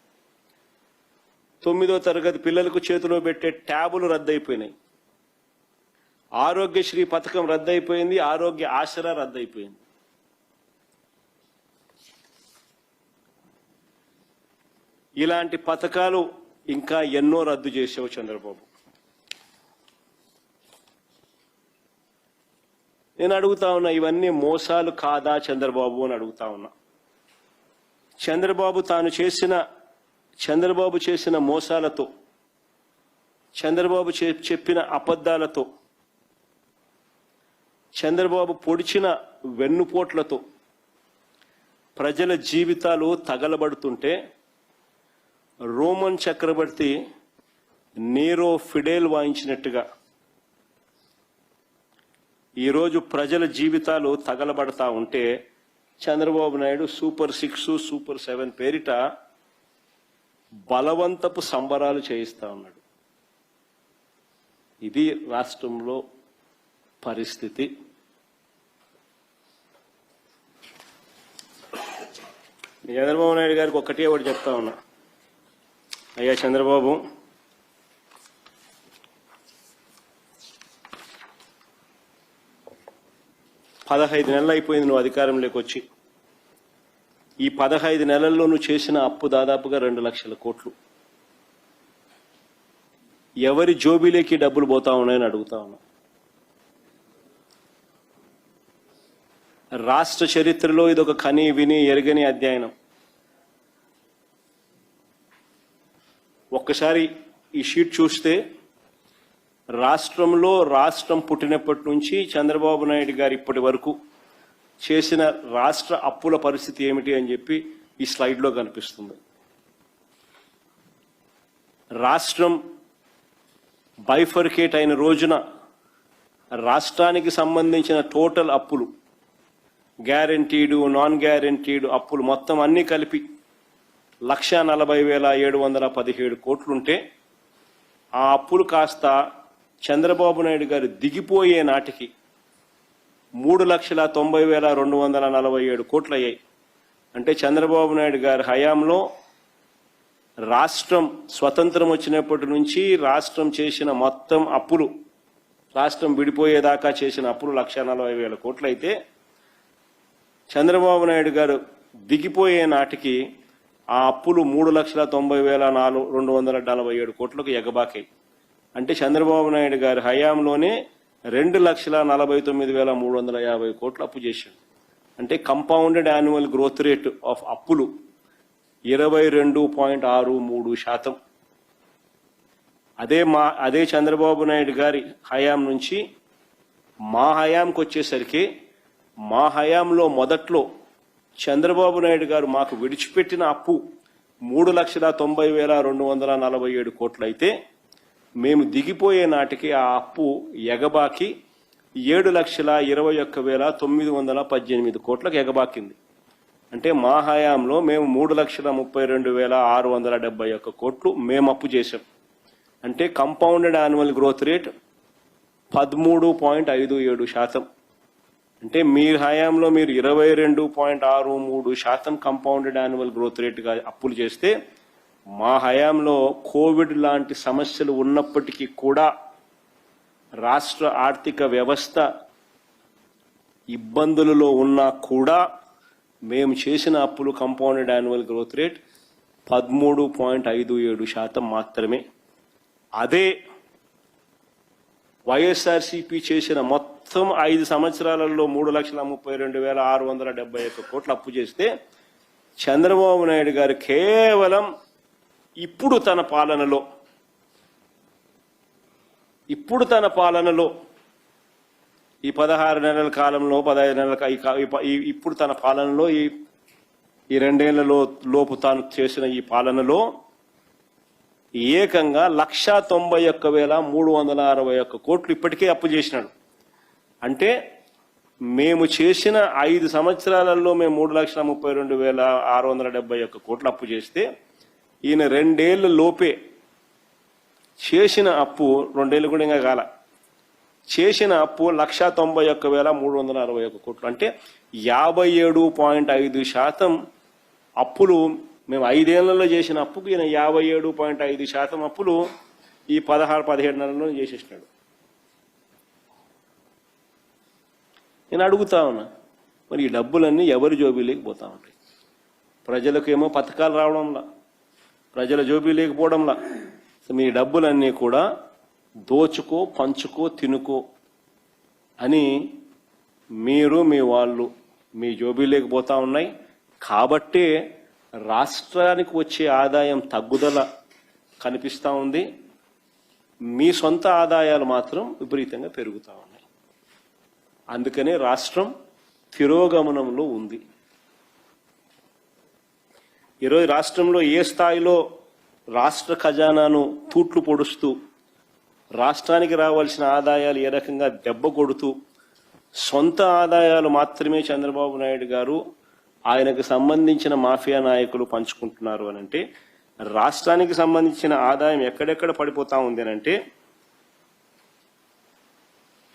9వ తరగతి పిల్లలకు చేతిలో పెట్టే ట్యాబులు రద్దయిపోయినాయి, ఆరోగ్యశ్రీ పథకం రద్దయిపోయింది, ఆరోగ్య ఆసరా రద్దయిపోయింది. ఇలాంటి పథకాలు ఇంకా ఎన్నో రద్దు చేసావు చంద్రబాబు. నేను అడుగుతా ఉన్నా, ఇవన్నీ మోసాలు కాదా చంద్రబాబు అని అడుగుతా ఉన్నా. చంద్రబాబు చేసిన మోసాలతో, చంద్రబాబు చెప్పిన అబద్ధాలతో, చంద్రబాబు పొడిచిన వెన్నుపోట్లతో ప్రజల జీవితాలు తగలబడుతుంటే, రోమన్ చక్రవర్తి నీరో ఫిడేల్ వాయించినట్టుగా ఈరోజు ప్రజల జీవితాలు తగలబడతా ఉంటే, చంద్రబాబు నాయుడు సూపర్ 6, సూపర్ 7 పేరిట బలవంతపు సంబరాలు చేయిస్తా ఉన్నాడు. ఇది రాష్ట్రంలో పరిస్థితి. చంద్రబాబు నాయుడు గారికి ఒకటి చెప్తా ఉన్నా, అయ్యా చంద్రబాబు, పదహైదు నెలలు అయిపోయింది నువ్వు అధికారంలోకి వచ్చి. ఈ 15 నెలల్లో నువ్వు చేసిన అప్పు దాదాపుగా 2 లక్షల కోట్లు. ఎవరి జోబీలోకి డబ్బులు పోతా ఉన్నాయని అడుగుతా ఉన్నా. రాష్ట్ర చరిత్రలో ఇదొక కని విని ఎరగని అధ్యయనం. ఒక్కసారి ఈ షీట్ చూస్తే రాష్ట్రం పుట్టినప్పటి నుంచి చంద్రబాబు నాయుడు గారు ఇప్పటి వరకు చేసిన రాష్ట్ర అప్పుల పరిస్థితి ఏమిటి అని చెప్పి ఈ స్లైడ్లో కనిపిస్తుంది. రాష్ట్రం బైఫర్కేట్ అయిన రోజున రాష్ట్రానికి సంబంధించిన టోటల్ అప్పులు, గ్యారంటీడు, నాన్ గ్యారంటీడు అప్పులు మొత్తం అన్నీ కలిపి 1,40,717 కోట్లుంటే ఆ అప్పులు కాస్త చంద్రబాబు నాయుడు గారు దిగిపోయే నాటికి 3,90,247 కోట్లు అయ్యాయి. అంటే చంద్రబాబు నాయుడు గారి హయాంలో రాష్ట్రం స్వతంత్రం వచ్చినప్పటి నుంచి రాష్ట్రం చేసిన మొత్తం అప్పులు, రాష్ట్రం విడిపోయేదాకా చేసిన అప్పులు 1,40,000 కోట్లు అయితే చంద్రబాబు నాయుడు గారు దిగిపోయే నాటికి ఆ అప్పులు 3,90,247 కోట్లకు ఎగబాకాయి. అంటే చంద్రబాబు నాయుడు గారి హయాంలోనే 2,49,350 కోట్లు అప్పు చేశాడు. అంటే compounded annual growth rate of అప్పులు 22.63%. అదే చంద్రబాబు నాయుడు గారి హయాం నుంచి మా హయాంకి వచ్చేసరికి, మా హయాంలో మొదట్లో చంద్రబాబు నాయుడు గారు మాకు విడిచిపెట్టిన అప్పు 3,90,247 కోట్లు అయితే మేము దిగిపోయే నాటికి ఆ అప్పు ఎగబాకి 7,21,918 కోట్లకు ఎగబాకింది. అంటే మా హయాంలో మేము 3,32,671 కోట్లు మేము అప్పు చేశాం. అంటే కంపౌండెడ్ యాన్యువల్ గ్రోత్ రేట్ 13.57%. అంటే మీ హయాంలో మీరు 22.63% కంపౌండెడ్ యాన్యువల్ గ్రోత్ రేట్గా అప్పులు చేస్తే, మా హయాంలో కోవిడ్ లాంటి సమస్యలు ఉన్నప్పటికీ కూడా రాష్ట్ర ఆర్థిక వ్యవస్థ ఇబ్బందులలో ఉన్నా కూడా మేము చేసిన అప్పులు కంపౌండెడ్ యాన్యువల్ గ్రోత్ రేట్ 13.57% మాత్రమే. అదే వైఎస్ఆర్సీపీ చేసిన మొత్తం 5 సంవత్సరాలలో 3,32,671 కోట్లు అప్పు చేస్తే చంద్రబాబు నాయుడు గారు కేవలం ఇప్పుడు తన పాలనలో ఈ 16 నెలల కాలంలో, 15 నెలల ఇప్పుడు తన పాలనలో ఈ 2 ఏళ్ల లోపు తాను చేసిన ఈ పాలనలో ఏకంగా 1,91,361 కోట్లు ఇప్పటికే అప్పు చేసినాడు. అంటే మేము చేసిన 5 సంవత్సరాలలో మేము 3,32,671 కోట్లు అప్పు చేస్తే ఈయన 2 ఏళ్ల లోపే చేసిన అప్పు, 2 ఏళ్ళు కూడా ఇంకా కాల, చేసిన అప్పు 1,91,361 కోట్లు. అంటే 57.5% అప్పులు మేము 5 ఏళ్లలో చేసిన అప్పుకు ఈయన 57.5% అప్పులు ఈ 16-17 నెలల్లో చేసేసినాడు. నేను అడుగుతా ఉన్నా, మరి ఈ డబ్బులన్నీ ఎవరి జోబీలోకి పోతా ఉంటాయి? ప్రజలకేమో పథకాలు రావడంలా, ప్రజల జోబీ లేకపోవడంలా. మీ డబ్బులన్నీ కూడా దోచుకో, పంచుకో, తినుకో అని మీరు మీ వాళ్ళు మీ జోబీ లేకపోతా ఉన్నాయి. కాబట్టే రాష్ట్రానికి వచ్చే ఆదాయం తగ్గుదల కనిపిస్తూ ఉంది. మీ సొంత ఆదాయాలు మాత్రం విపరీతంగా పెరుగుతూ ఉన్నాయి. అందుకనే రాష్ట్రం తిరోగమనంలో ఉంది. ఈరోజు రాష్ట్రంలో ఏ స్థాయిలో రాష్ట్ర ఖజానాను తూట్లు పొడుస్తూ, రాష్ట్రానికి రావాల్సిన ఆదాయాలు ఏ రకంగా దెబ్బ కొడుతూ, సొంత ఆదాయాలు మాత్రమే చంద్రబాబు నాయుడు గారు, ఆయనకు సంబంధించిన మాఫియా నాయకులు పంచుకుంటున్నారు అని అంటే రాష్ట్రానికి సంబంధించిన ఆదాయం ఎక్కడెక్కడ పడిపోతా ఉంది అంటే,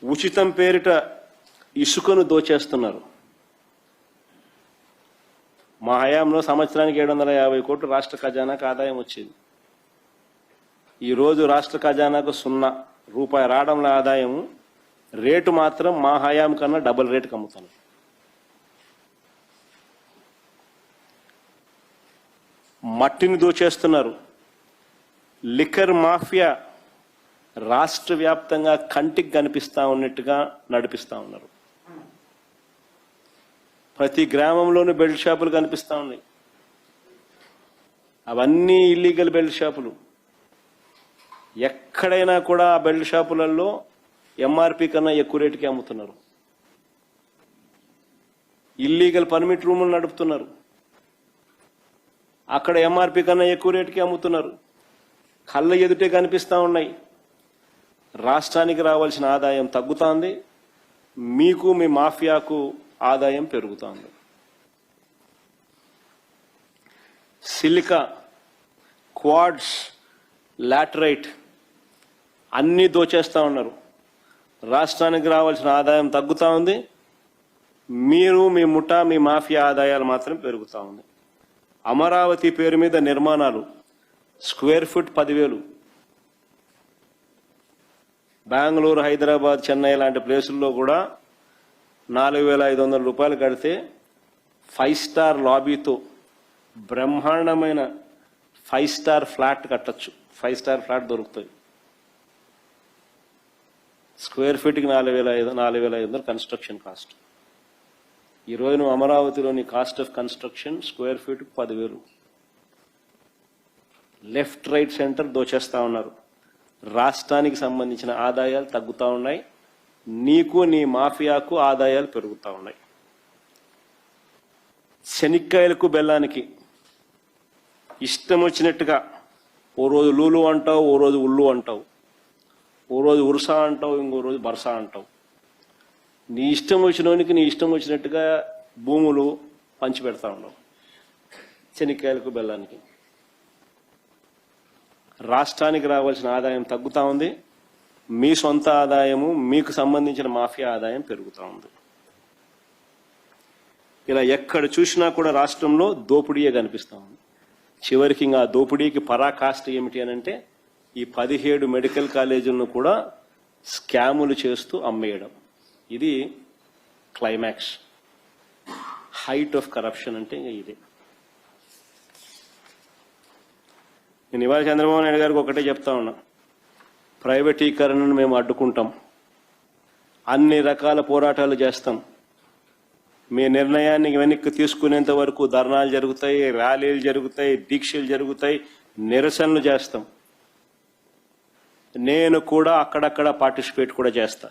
ఉచితం పేరిట ఇసుకను దోచేస్తున్నారు. మా హయాంలో సంవత్సరానికి 750 కోట్లు రాష్ట్ర ఖజానాకు ఆదాయం వచ్చేది. ఈరోజు రాష్ట్ర ఖజానాకు 0 రూపాయి రావడంలో ఆదాయం, రేటు మాత్రం మా హయాం కన్నా డబుల్ రేటుకి అమ్ముతాను. మట్టిని దోచేస్తున్నారు. లిక్కర్ మాఫియా రాష్ట్ర వ్యాప్తంగా కంటికి కనిపిస్తా ఉన్నట్టుగా నడిపిస్తా ఉన్నారు. ప్రతి గ్రామంలోనూ బెల్ట్ షాపులు కనిపిస్తా ఉన్నాయి. అవన్నీ ఇల్లీగల్ బెల్ట్ షాపులు. ఎక్కడైనా కూడా ఆ బెల్ట్ షాపులలో ఎంఆర్పి కన్నా ఎక్కువ రేటుకి అమ్ముతున్నారు. ఇల్లీగల్ పర్మిట్ రూములు నడుపుతున్నారు. అక్కడ ఎంఆర్పి కన్నా ఎక్కువ రేటుకి అమ్ముతున్నారు. కళ్ళ ఎదుటే కనిపిస్తూ ఉన్నాయి. రాష్ట్రానికి రావాల్సిన ఆదాయం తగ్గుతోంది, మీకు మీ మాఫియాకు ఆదాయం పెరుగుతోంది. సిలికా, క్వాడ్స్, లాటరైట్ అన్నీ దోచేస్తూ ఉన్నారు. రాష్ట్రానికి రావాల్సిన ఆదాయం తగ్గుతూ ఉంది, మీరు మీ ముఠా మీ మాఫియా ఆదాయాలు మాత్రం పెరుగుతూ ఉంది. అమరావతి పేరు మీద నిర్మాణాలు స్క్వేర్ ఫుట్ 10,000. బెంగళూరు, హైదరాబాద్, చెన్నై లాంటి ప్లేసుల్లో కూడా 4,500 రూపాయలు కడితే 5 స్టార్ లాబీతో బ్రహ్మాండమైన 5 స్టార్ ఫ్లాట్ కట్టచ్చు. 5 స్టార్ ఫ్లాట్ దొరుకుతుంది. స్క్వేర్ ఫీట్కి 4,500 కన్స్ట్రక్షన్ కాస్ట్. ఈరోజు నువ్వు అమరావతిలోని కాస్ట్ ఆఫ్ కన్స్ట్రక్షన్ స్క్వేర్ ఫీట్కి 10,000. లెఫ్ట్ రైట్ సెంటర్ దోచేస్తా ఉన్నారు. రాష్ట్రానికి సంబంధించిన ఆదాయాలు తగ్గుతూ ఉన్నాయి, నీకు నీ మాఫియాకు ఆదాయాలు పెరుగుతూ ఉన్నాయి. శనిక్కాయలకు బెల్లానికి ఇష్టం వచ్చినట్టుగా ఓ రోజు లూలు అంటావు, ఓ రోజు ఉల్లు అంటావు, ఓ రోజు ఉరుసా అంటావు, ఇంకో రోజు బర్సా అంటావు. నీ ఇష్టం వచ్చినోనికి నీ ఇష్టం వచ్చినట్టుగా భూములు పంచిపెడతా ఉన్నావు. శనిక్కాయలకు బెల్లానికి రాష్ట్రానికి రావాల్సిన ఆదాయం తగ్గుతూ ఉంది, మీ సొంత ఆదాయము మీకు సంబంధించిన మాఫియా ఆదాయం పెరుగుతూ ఉంది. ఇలా ఎక్కడ చూసినా కూడా రాష్ట్రంలో దోపిడీయే కనిపిస్తూ ఉంది. చివరికి ఇంకా దోపిడీకి పరాకాష్ట ఏమిటి అని అంటే, ఈ 17 మెడికల్ కాలేజీలను కూడా స్కాములు చేస్తూ అమ్మేయడం. ఇది క్లైమాక్స్, హైట్ ఆఫ్ కరప్షన్ అంటే ఇదే. నేను ఇవాళ చంద్రబాబు నాయుడు గారికి ఒకటే చెప్తా ఉన్నా, ప్రైవేటీకరణను మేము అడ్డుకుంటాం, అన్ని రకాల పోరాటాలు చేస్తాం, మీ నిర్ణయాన్ని వెనక్కి తీసుకునేంత వరకు ధర్నాలు జరుగుతాయి, ర్యాలీలు జరుగుతాయి, దీక్షలు జరుగుతాయి, నిరసనలు చేస్తాం. నేను కూడా అక్కడక్కడ పార్టిసిపేట్ కూడా చేస్తా.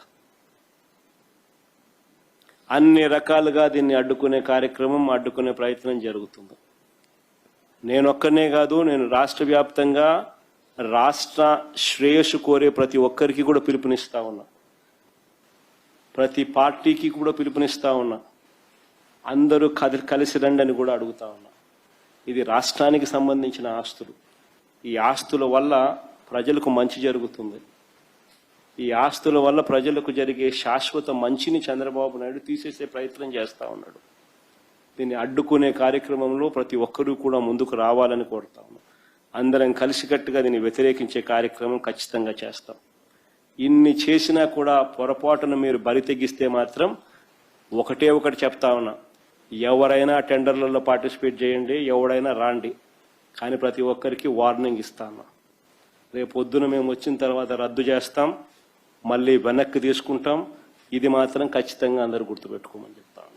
అన్ని రకాలుగా దీన్ని అడ్డుకునే కార్యక్రమం, అడ్డుకునే ప్రయత్నం జరుగుతుంది. నేను ఒక్కనే కాదు, నేను రాష్ట్ర వ్యాప్తంగా రాష్ట్ర శ్రేయస్సు కోరే ప్రతి ఒక్కరికి కూడా పిలుపునిస్తా ఉన్నా, ప్రతి పార్టీకి కూడా పిలుపునిస్తా ఉన్నా, అందరూ కలిసి రండి అని కూడా అడుగుతా ఉన్నా. ఇది రాష్ట్రానికి సంబంధించిన ఆస్తులు. ఈ ఆస్తుల వల్ల ప్రజలకు మంచి జరుగుతుంది. ఈ ఆస్తుల వల్ల ప్రజలకు జరిగే శాశ్వత మంచిని చంద్రబాబు నాయుడు తీసేసే ప్రయత్నం చేస్తా ఉన్నాడు. దీన్ని అడ్డుకునే కార్యక్రమంలో ప్రతి ఒక్కరూ కూడా ముందుకు రావాలని కోరుతా ఉన్నాం. అందరం కలిసికట్టుగా దీన్ని వ్యతిరేకించే కార్యక్రమం ఖచ్చితంగా చేస్తాం. ఇన్ని చేసినా కూడా పొరపాటున మీరు బరి తెగిస్తే మాత్రం ఒకటే ఒకటి చెప్తా ఉన్నా, ఎవరైనా టెండర్లలో పార్టిసిపేట్ చేయండి, ఎవడైనా రాండి, కానీ ప్రతి ఒక్కరికి వార్నింగ్ ఇస్తాను. రేపు పొద్దున మేము వచ్చిన తర్వాత రద్దు చేస్తాం, మళ్ళీ వెనక్కి తీసుకుంటాం. ఇది మాత్రం ఖచ్చితంగా అందరూ గుర్తుపెట్టుకోమని చెప్తాను.